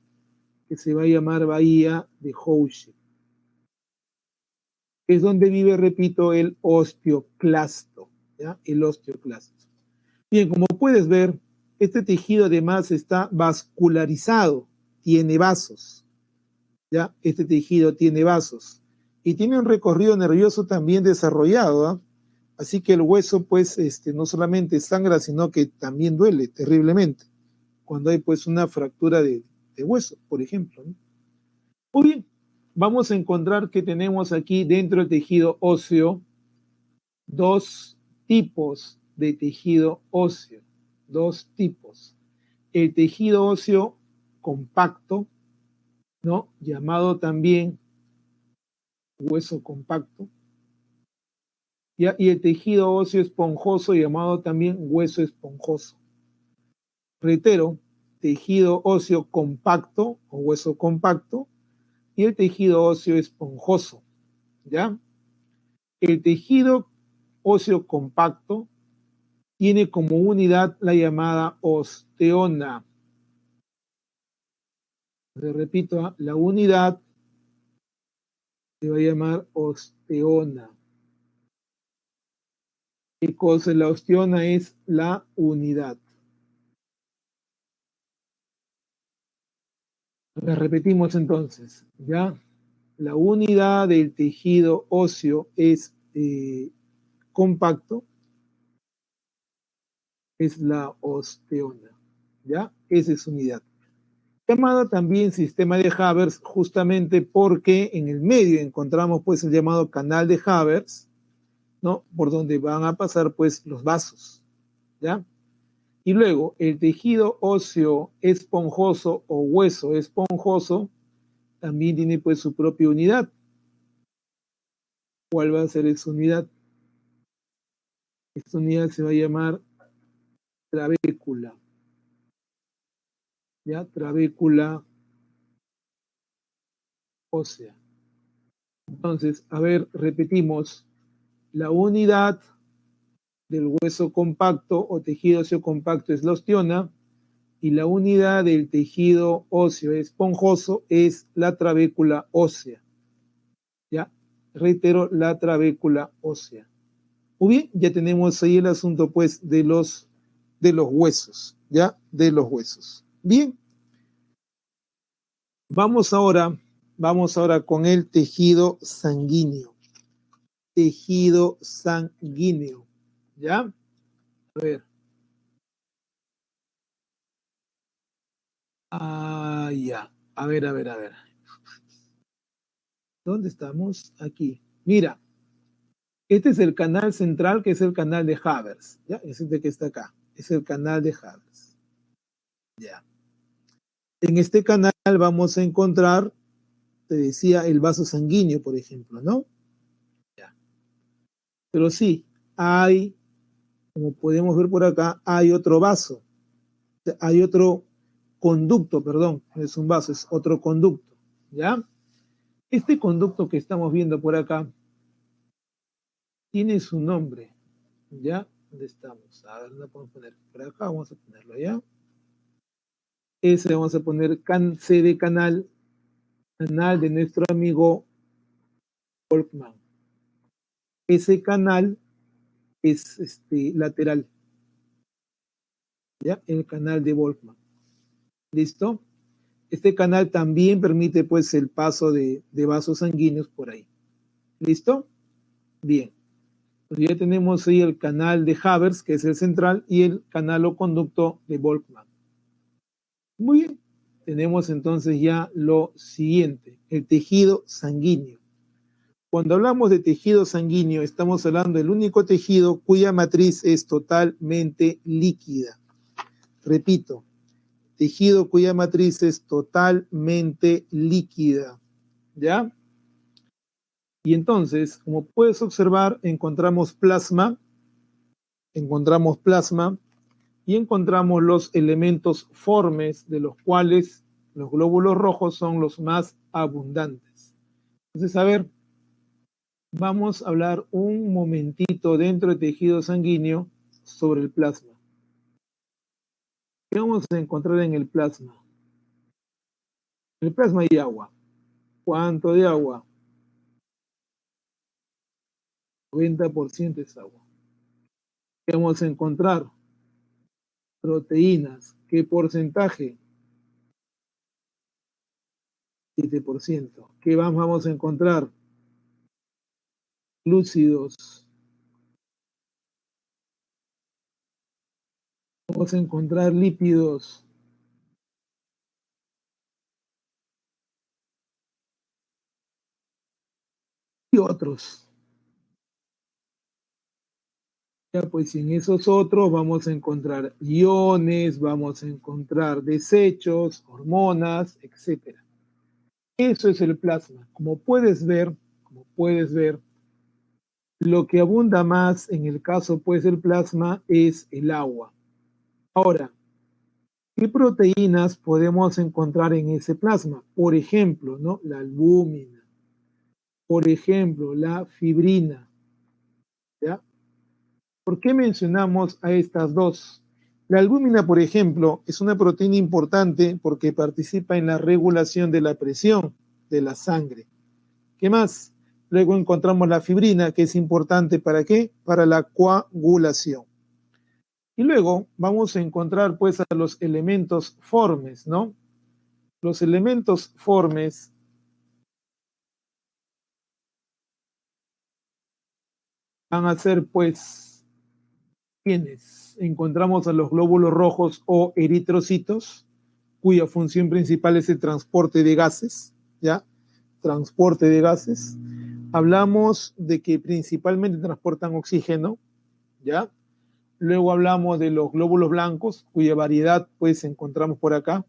A: que se va a llamar bahía de Houche. Es donde vive, repito, el osteoclasto, ¿ya? El osteoclasto. Bien, como puedes ver, este tejido además está vascularizado, tiene vasos, ¿ya? Este tejido tiene vasos y tiene un recorrido nervioso también desarrollado, ¿eh? Así que el hueso, pues, no solamente sangra, sino que también duele terriblemente cuando hay, pues, una fractura de hueso, por ejemplo, ¿no? Muy bien, vamos a encontrar que tenemos aquí dentro del tejido óseo dos tipos de tejido óseo. dos tipos. El tejido óseo compacto, ¿no? Llamado también hueso compacto, ¿ya? Y el tejido óseo esponjoso, llamado también hueso esponjoso. Reitero, tejido óseo compacto o hueso compacto y el tejido óseo esponjoso, ¿ya? El tejido óseo compacto tiene como unidad la llamada osteona. Le repito, la unidad se va a llamar osteona. ¿Qué cosa es la osteona? Es la unidad. La repetimos entonces, ¿ya? La unidad del tejido óseo es compacto, es la osteona, ¿ya? Esa es unidad. Llamada también sistema de Haber, justamente porque en el medio encontramos pues el llamado canal de Haber, ¿no? Por donde van a pasar pues los vasos, ¿ya? Y luego el tejido óseo esponjoso o hueso esponjoso también tiene pues su propia unidad. ¿Cuál va a ser esa unidad? Esta unidad se va a llamar trabécula, ¿ya? Trabécula ósea. Entonces, a ver, repetimos, la unidad del hueso compacto o tejido óseo compacto es la osteona y la unidad del tejido óseo esponjoso es la trabécula ósea. ¿Ya? Reitero, la trabécula ósea. Muy bien, ya tenemos ahí el asunto pues de los huesos, ¿ya? De los huesos. Bien, vamos ahora con el tejido sanguíneo. Tejido sanguíneo, ¿ya? A ver. Ah, ya. A ver, a ver, a ver. ¿Dónde estamos? Aquí. Mira, este es el canal central, que es el canal de Haber, ¿ya? Es el que está acá. Es el canal de Haber. Ya. En este canal vamos a encontrar, te decía, el vaso sanguíneo, por ejemplo, ¿no? Ya. Pero sí, hay, como podemos ver por acá, hay otro vaso. Hay otro conducto, perdón, no es un vaso, es otro conducto, ¿ya? Este conducto que estamos viendo por acá tiene su nombre, ¿ya? ¿Dónde estamos? A ver, no podemos poner por acá, vamos a ponerlo ya. Ese vamos a poner C de canal, canal de nuestro amigo Volkmann. Ese canal es lateral, ¿ya? El canal de Volkmann. ¿Listo? Este canal también permite pues el paso de vasos sanguíneos por ahí. ¿Listo? Bien. Pues ya tenemos ahí el canal de Haber, que es el central, y el canal o conducto de Volkmann. Muy bien. Tenemos entonces ya lo siguiente, el tejido sanguíneo. Cuando hablamos de tejido sanguíneo, estamos hablando del único tejido cuya matriz es totalmente líquida. Repito, tejido cuya matriz es totalmente líquida. ¿Ya? Y entonces, como puedes observar, encontramos plasma y encontramos los elementos formes, de los cuales los glóbulos rojos son los más abundantes. Entonces, a ver, vamos a hablar un momentito dentro del tejido sanguíneo sobre el plasma. ¿Qué vamos a encontrar en el plasma? En el plasma hay agua. ¿Cuánto de agua? 90% es agua. ¿Qué vamos a encontrar? Proteínas. ¿Qué porcentaje? 7%. ¿Qué vamos a encontrar? Glúcidos. Vamos a encontrar lípidos. Y otros. Ya, pues en esos otros vamos a encontrar iones, vamos a encontrar desechos, hormonas, etcétera. Eso es el plasma. Como puedes ver, lo que abunda más en el caso pues del plasma es el agua. Ahora, ¿qué proteínas podemos encontrar en ese plasma? Por ejemplo, ¿no? La albúmina, por ejemplo, la fibrina, ¿ya? ¿Por qué mencionamos a estas dos? La albúmina, por ejemplo, es una proteína importante porque participa en la regulación de la presión de la sangre. ¿Qué más? Luego encontramos la fibrina, que es importante ¿para qué? Para la coagulación. Y luego vamos a encontrar pues a los elementos formes, ¿no? Los elementos formes van a ser pues quienes encontramos a los glóbulos rojos o eritrocitos, cuya función principal es el transporte de gases, ¿ya? Transporte de gases. Hablamos de que principalmente transportan oxígeno, ¿ya? Luego hablamos de los glóbulos blancos, cuya variedad pues encontramos por acá,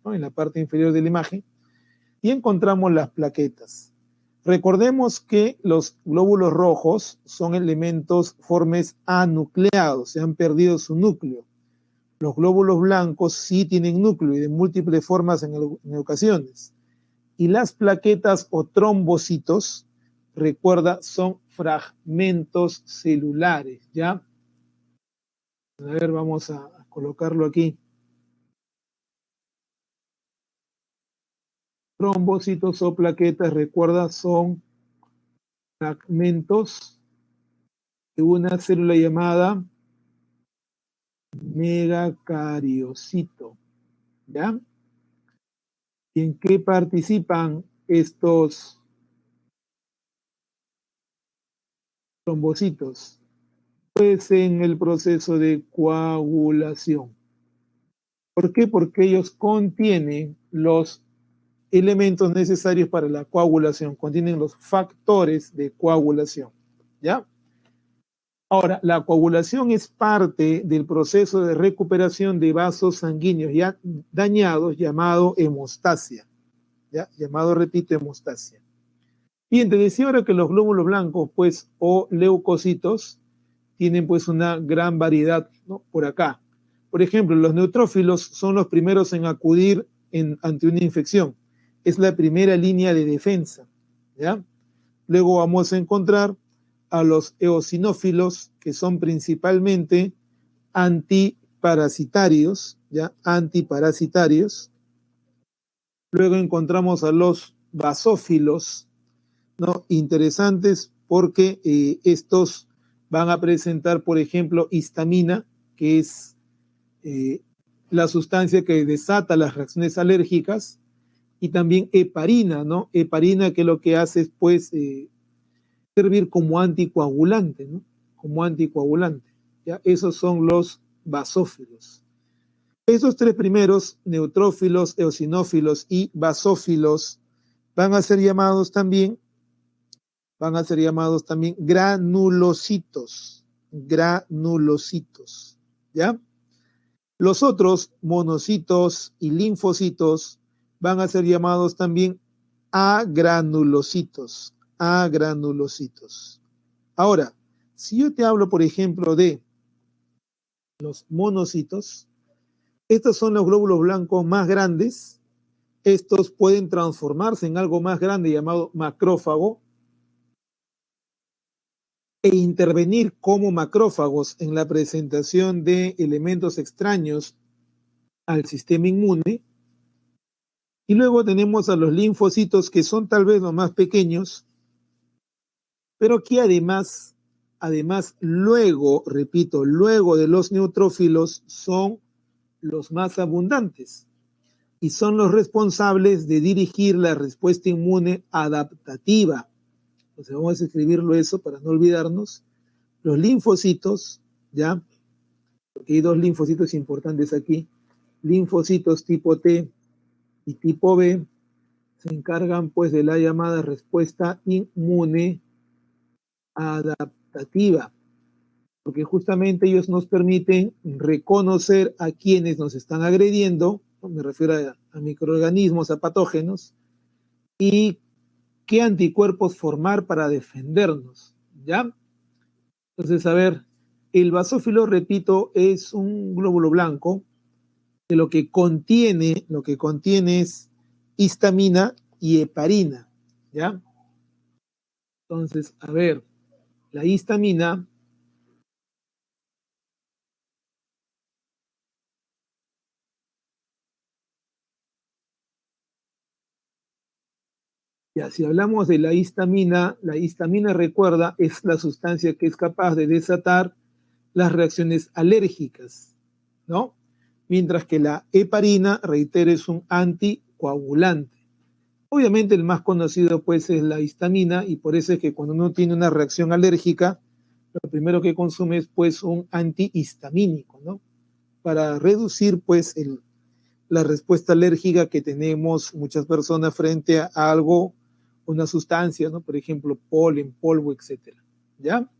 A: ¿no? En la parte inferior de la imagen, y encontramos las plaquetas. Recordemos que los glóbulos rojos son elementos formes anucleados, se han perdido su núcleo. Los glóbulos blancos sí tienen núcleo y de múltiples formas en ocasiones. Y las plaquetas o trombocitos, recuerda, son fragmentos celulares, ¿ya? A ver, vamos a colocarlo aquí. Trombocitos o plaquetas, recuerda, son fragmentos de una célula llamada megacariocito, ¿ya? ¿Y en qué participan estos trombocitos? Pues en el proceso de coagulación. ¿Por qué? Porque ellos contienen los elementos necesarios para la coagulación, contienen los factores de coagulación, ¿ya? Ahora, la coagulación es parte del proceso de recuperación de vasos sanguíneos ya dañados llamado hemostasia, ¿ya? Llamado, repito, hemostasia. Bien, te decía ahora que los glóbulos blancos, pues, o leucocitos, tienen pues una gran variedad, ¿no? Por acá. Por ejemplo, los neutrófilos son los primeros en acudir ante una infección. Es la primera línea de defensa, ¿ya? Luego vamos a encontrar a los eosinófilos, que son principalmente antiparasitarios, ¿ya? Antiparasitarios. Luego encontramos a los basófilos, ¿no? Interesantes porque estos van a presentar, por ejemplo, histamina, que es eh, la sustancia que desata las reacciones alérgicas, y también heparina, ¿no? Heparina, que lo que hace es, pues, servir como anticoagulante, ¿no? Como anticoagulante. ¿Ya? Esos son los basófilos. Esos tres primeros, neutrófilos, eosinófilos y basófilos, van a ser llamados también, granulocitos, granulocitos, ¿ya? Los otros, monocitos y linfocitos, van a ser llamados también agranulocitos, agranulocitos. Ahora, si yo te hablo, por ejemplo, de los monocitos, estos son los glóbulos blancos más grandes. Estos pueden transformarse en algo más grande llamado macrófago e intervenir como macrófagos en la presentación de elementos extraños al sistema inmune. Y luego tenemos a los linfocitos, que son tal vez los más pequeños, pero que además, luego, repito, luego de los neutrófilos, son los más abundantes y son los responsables de dirigir la respuesta inmune adaptativa. Entonces vamos a escribirlo eso para no olvidarnos. Los linfocitos, ¿ya? Porque hay dos linfocitos importantes aquí. Linfocitos tipo T y tipo B se encargan pues de la llamada respuesta inmune adaptativa. porque justamente ellos nos permiten reconocer a quienes nos están agrediendo, ¿no? Me refiero a microorganismos, a patógenos, y qué anticuerpos formar para defendernos, ¿ya? Entonces, a ver, el basófilo, repito, es un glóbulo blanco que lo que contiene es histamina y heparina, ¿ya? Entonces, a ver, la histamina, ya, si hablamos de la histamina, recuerda, es la sustancia que es capaz de desatar las reacciones alérgicas, ¿no? Mientras que la heparina, reitero, es un anticoagulante. Obviamente el más conocido pues es la histamina y por eso es que cuando uno tiene una reacción alérgica, lo primero que consume es pues un antihistamínico, ¿no? Para reducir pues la respuesta alérgica que tenemos muchas personas frente a algo, una sustancia, ¿no? Por ejemplo, polen, polvo, etcétera. ¿Ya?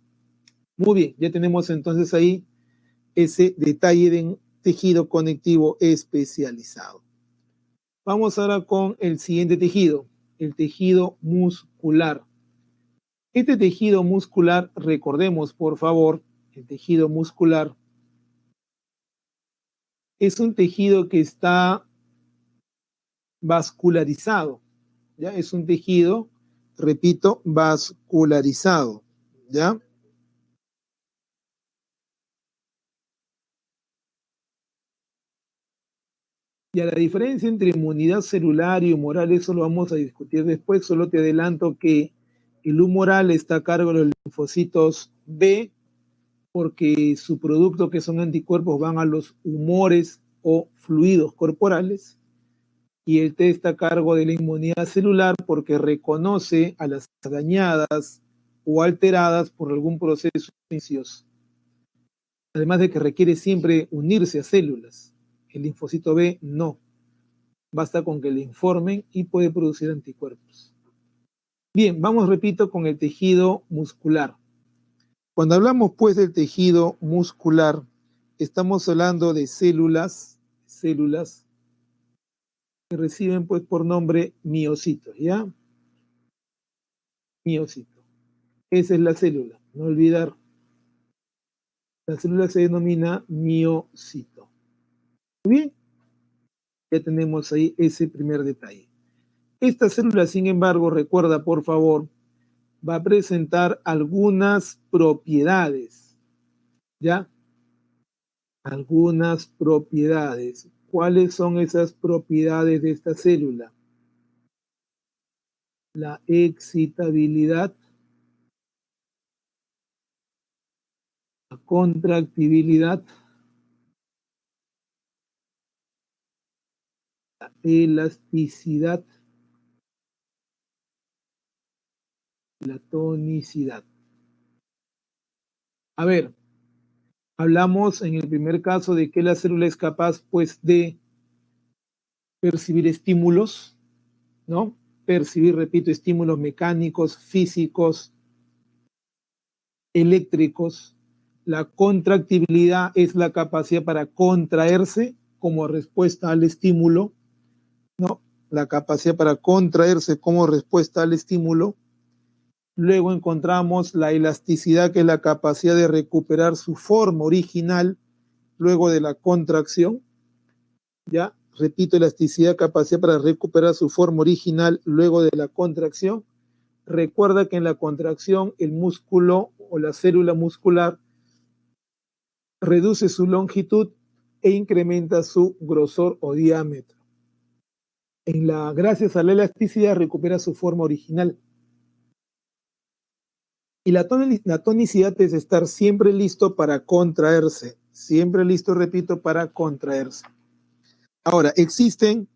A: Muy bien, ya tenemos entonces ahí ese detalle de tejido conectivo especializado. Vamos ahora con el siguiente tejido, el tejido muscular. Este tejido muscular, recordemos por favor, el tejido muscular es un tejido que está vascularizado, ¿ya? Es un tejido, repito, vascularizado, ¿ya? Y a la diferencia entre inmunidad celular y humoral, eso lo vamos a discutir después, solo te adelanto que el humoral está a cargo de los linfocitos B, porque su producto, que son anticuerpos, van a los humores o fluidos corporales, y el T está a cargo de la inmunidad celular porque reconoce a las dañadas o alteradas por algún proceso infeccioso. Además de que requiere siempre unirse a células. El linfocito B no. Basta con que le informen y puede producir anticuerpos. Bien, vamos, repito, con el tejido muscular. Cuando hablamos pues del tejido muscular, estamos hablando de células que reciben pues por nombre miocitos, ¿ya? Miocito. Esa es la célula, no olvidar. La célula se denomina miocito. Muy bien, ya tenemos ahí ese primer detalle. Esta célula, sin embargo, recuerda por favor, va a presentar algunas propiedades, ¿ya? Algunas propiedades. ¿Cuáles son esas propiedades de esta célula? La excitabilidad, la contractibilidad, la elasticidad, la tonicidad. A ver, hablamos en el primer caso de que la célula es capaz pues de percibir estímulos, ¿no? Percibir, repito, estímulos mecánicos, físicos, eléctricos. La contractibilidad es la capacidad para contraerse como respuesta al estímulo, ¿no? La capacidad para contraerse como respuesta al estímulo. Luego encontramos la elasticidad, que es la capacidad de recuperar su forma original luego de la contracción. Ya, repito, elasticidad, capacidad para recuperar su forma original luego de la contracción. Recuerda que en la contracción el músculo o la célula muscular reduce su longitud e incrementa su grosor o diámetro. Gracias a la elasticidad recupera su forma original. Y la tonicidad es estar siempre listo para contraerse. Siempre listo, repito, para contraerse. Ahora, existen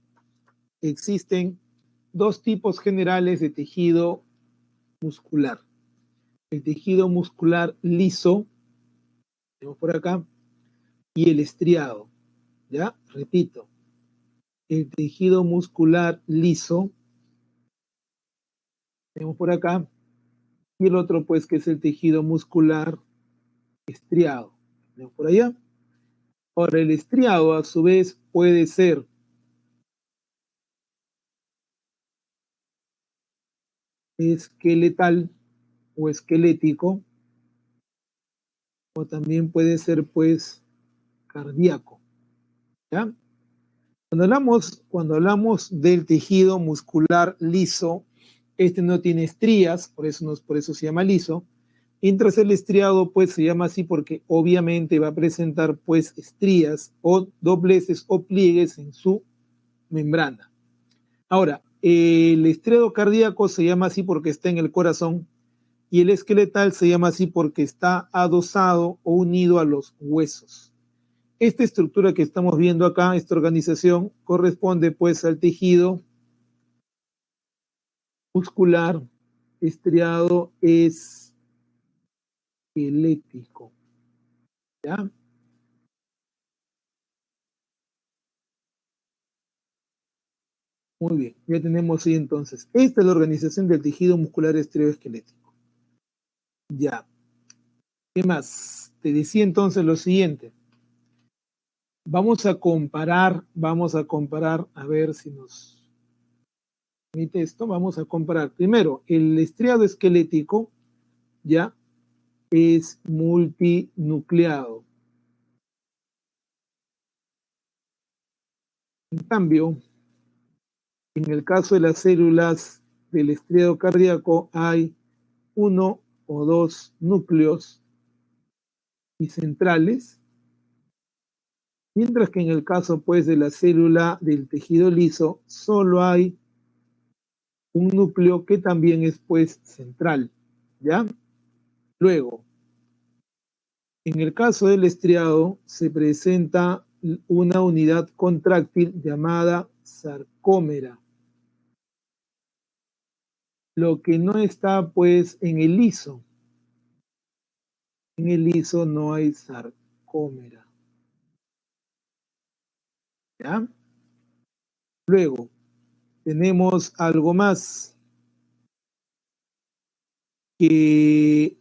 A: dos tipos generales de tejido muscular. El tejido muscular liso, tenemos por acá, y el estriado. ¿Ya? Repito, el tejido muscular liso, tenemos por acá, y el otro pues que es el tejido muscular estriado. ¿No? Por allá. Ahora, el estriado a su vez puede ser esqueletal o esquelético, o también puede ser pues cardíaco. ¿Ya? Cuando hablamos del tejido muscular liso, este no tiene estrías, por eso se llama liso. Mientras el estriado pues se llama así porque obviamente va a presentar pues estrías o dobleces o pliegues en su membrana. Ahora, el estriado cardíaco se llama así porque está en el corazón y el esqueletal se llama así porque está adosado o unido a los huesos. Esta estructura que estamos viendo acá, esta organización, corresponde pues al tejido muscular estriado esquelético. ¿Ya? Muy bien, ya tenemos ahí entonces. Esta es la organización del tejido muscular estriado-esquelético. Ya. ¿Qué más? Te decía entonces lo siguiente. Vamos a comparar, a ver si nos permite esto. Vamos a comparar. Primero, el estriado esquelético ya es multinucleado. En cambio, en el caso de las células del estriado cardíaco hay uno o dos núcleos bicentrales, mientras que en el caso pues de la célula del tejido liso solo hay un núcleo que también es pues central, ¿ya? Luego, en el caso del estriado se presenta una unidad contráctil llamada sarcómera, lo que no está pues en el liso. En el liso no hay sarcómera, ¿ya? Luego, tenemos algo más que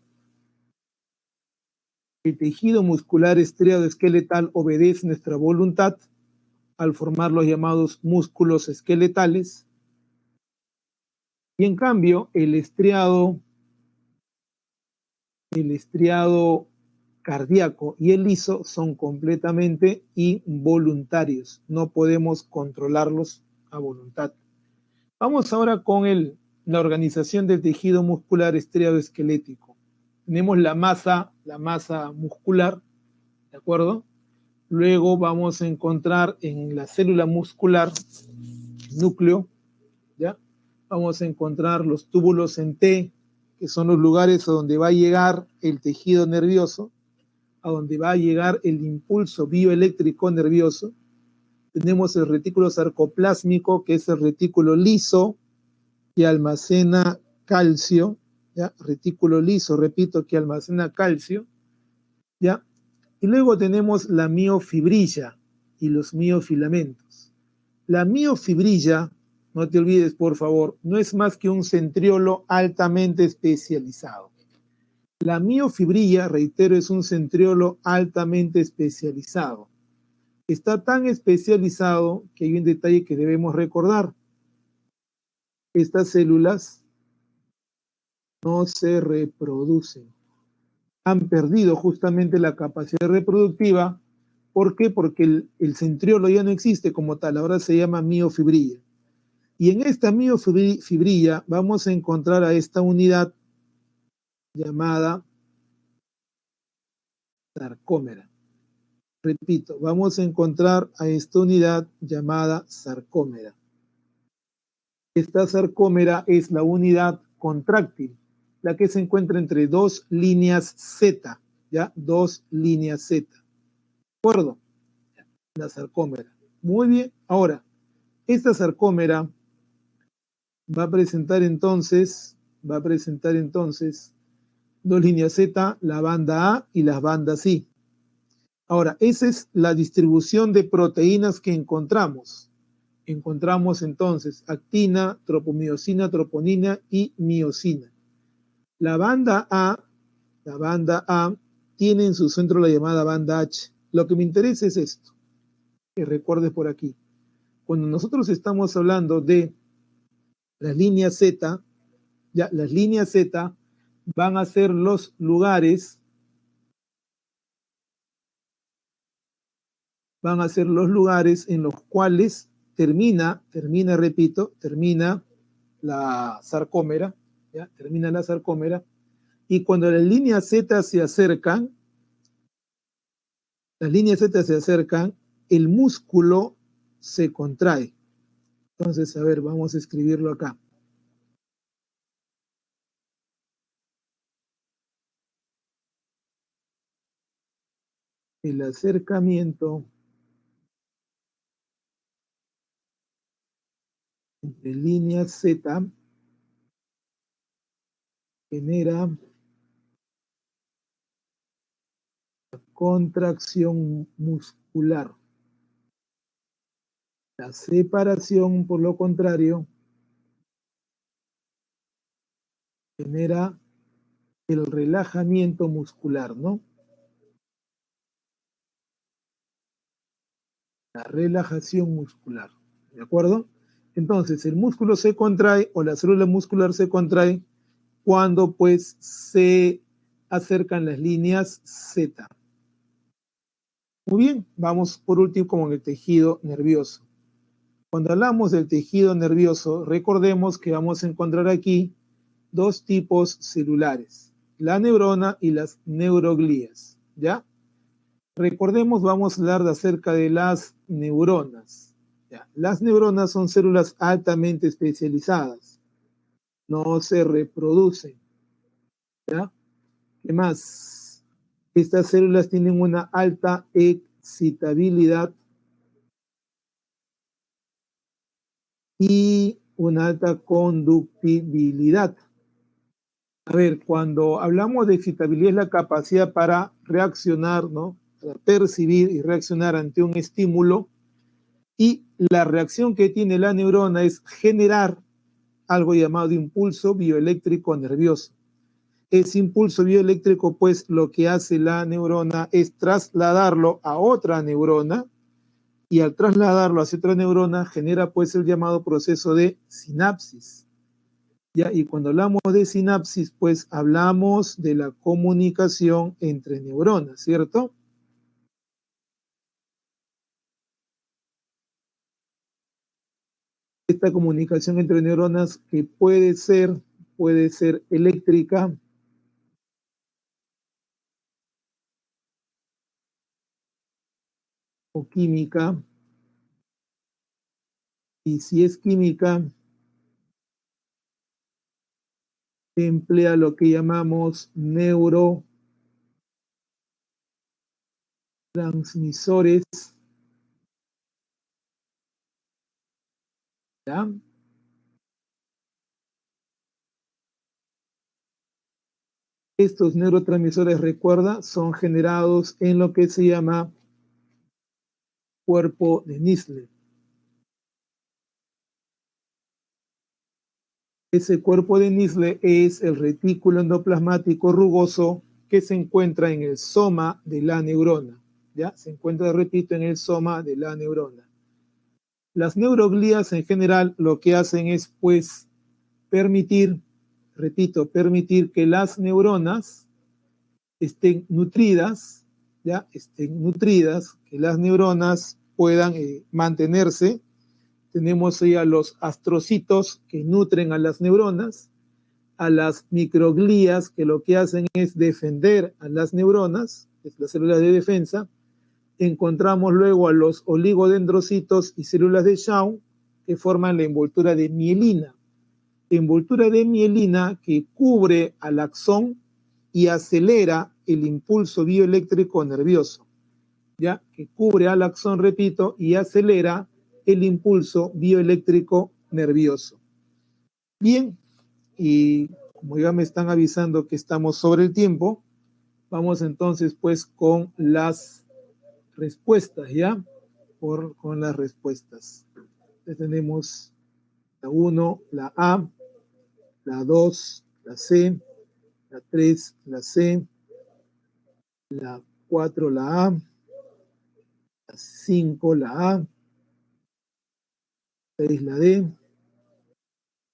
A: el tejido muscular estriado esqueletal obedece nuestra voluntad al formar los llamados músculos esqueletales. Y en cambio, el estriado cardíaco y el liso son completamente involuntarios. No podemos controlarlos a voluntad. Vamos ahora con la organización del tejido muscular estriado esquelético. Tenemos la masa muscular, ¿de acuerdo? Luego vamos a encontrar en la célula muscular, núcleo, ¿ya? Vamos a encontrar los túbulos en T, que son los lugares a donde va a llegar el tejido nervioso, a donde va a llegar el impulso bioeléctrico nervioso. Tenemos el retículo sarcoplásmico, que es el retículo liso que almacena calcio, ¿ya? Retículo liso, repito, que almacena calcio, ¿ya? Y luego tenemos la miofibrilla y los miofilamentos. La miofibrilla, no te olvides por favor, no es más que un centriolo altamente especializado. La miofibrilla, reitero, es un centriolo altamente especializado. Está tan especializado que hay un detalle que debemos recordar. Estas células no se reproducen. Han perdido justamente la capacidad reproductiva. ¿Por qué? Porque el centriolo ya no existe como tal, ahora se llama miofibrilla. Y en esta miofibrilla vamos a encontrar a esta unidad llamada sarcómera. Repito, vamos a encontrar a esta unidad llamada sarcómera. Esta sarcómera es la unidad contráctil, la que se encuentra entre dos líneas Z, ¿ya? Dos líneas Z. ¿De acuerdo? La sarcómera. Muy bien. Ahora, esta sarcómera va a presentar entonces dos líneas Z, la banda A y las bandas I. Ahora, esa es la distribución de proteínas que encontramos. Encontramos entonces actina, tropomiosina, troponina y miosina. La banda A tiene en su centro la llamada banda H. Lo que me interesa es esto, que recuerdes por aquí. Cuando nosotros estamos hablando de las líneas Z, ya las líneas Z van a ser los lugares, en los cuales termina, repito, termina la sarcómera, ¿ya? Termina la sarcómera, y cuando las líneas Z se acercan, el músculo se contrae. Entonces, a ver, vamos a escribirlo acá. El acercamiento entre líneas Z genera contracción muscular. La separación, por lo contrario, genera el relajamiento muscular, ¿no? La relajación muscular, ¿de acuerdo? Entonces, el músculo se contrae o la célula muscular se contrae cuando pues se acercan las líneas Z. Muy bien, vamos por último con el tejido nervioso. Cuando hablamos del tejido nervioso, recordemos que vamos a encontrar aquí dos tipos celulares, la neurona y las neuroglías, ¿ya? Recordemos, vamos a hablar acerca de las neuronas. ¿Ya? Las neuronas son células altamente especializadas, no se reproducen, ¿ya? ¿Qué más? Estas células tienen una alta excitabilidad y una alta conductibilidad. A ver, cuando hablamos de excitabilidad es la capacidad para reaccionar, ¿no? Para percibir y reaccionar ante un estímulo, y la reacción que tiene la neurona es generar algo llamado impulso bioeléctrico nervioso. Ese impulso bioeléctrico, pues lo que hace la neurona es trasladarlo a otra neurona, y al trasladarlo hacia otra neurona genera pues el llamado proceso de sinapsis. ¿Ya? Y cuando hablamos de sinapsis, pues hablamos de la comunicación entre neuronas, ¿cierto? Esta comunicación entre neuronas que puede ser eléctrica o química, y si es química, se emplea lo que llamamos neurotransmisores, ¿ya? Estos neurotransmisores, recuerda, son generados en lo que se llama cuerpo de Nissle. Ese cuerpo de Nissle es el retículo endoplasmático rugoso que se encuentra en el soma de la neurona. ¿Ya? Se encuentra, repito, en el soma de la neurona. Las neuroglías en general lo que hacen es, pues, permitir que las neuronas estén nutridas, ¿ya? Que las neuronas puedan mantenerse. Tenemos ahí a los astrocitos que nutren a las neuronas, a las microglías que lo que hacen es defender a las neuronas, es las células de defensa. Encontramos luego a los oligodendrocitos y células de Schwann que forman la envoltura de mielina. Envoltura de mielina que cubre al axón y acelera el impulso bioeléctrico nervioso, ¿ya? Que cubre al axón, repito, y acelera el impulso bioeléctrico nervioso. Bien, y como ya me están avisando que estamos sobre el tiempo, vamos entonces pues con las respuestas, ¿ya? Con las respuestas. Ya tenemos la 1, la A, la 2, la C, la 3, la C, la 4 la A, la 5 la A, 6 la D,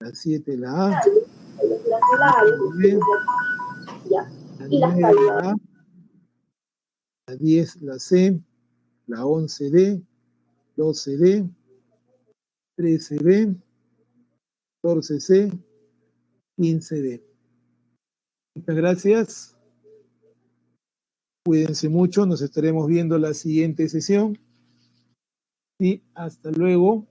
A: la 7 la A, la 8 la B, la 9 la A, la 10 la C, la 11 D, 12 D, 13 B, 14 C, 15 D. Muchas gracias. Cuídense mucho, nos estaremos viendo la siguiente sesión y hasta luego.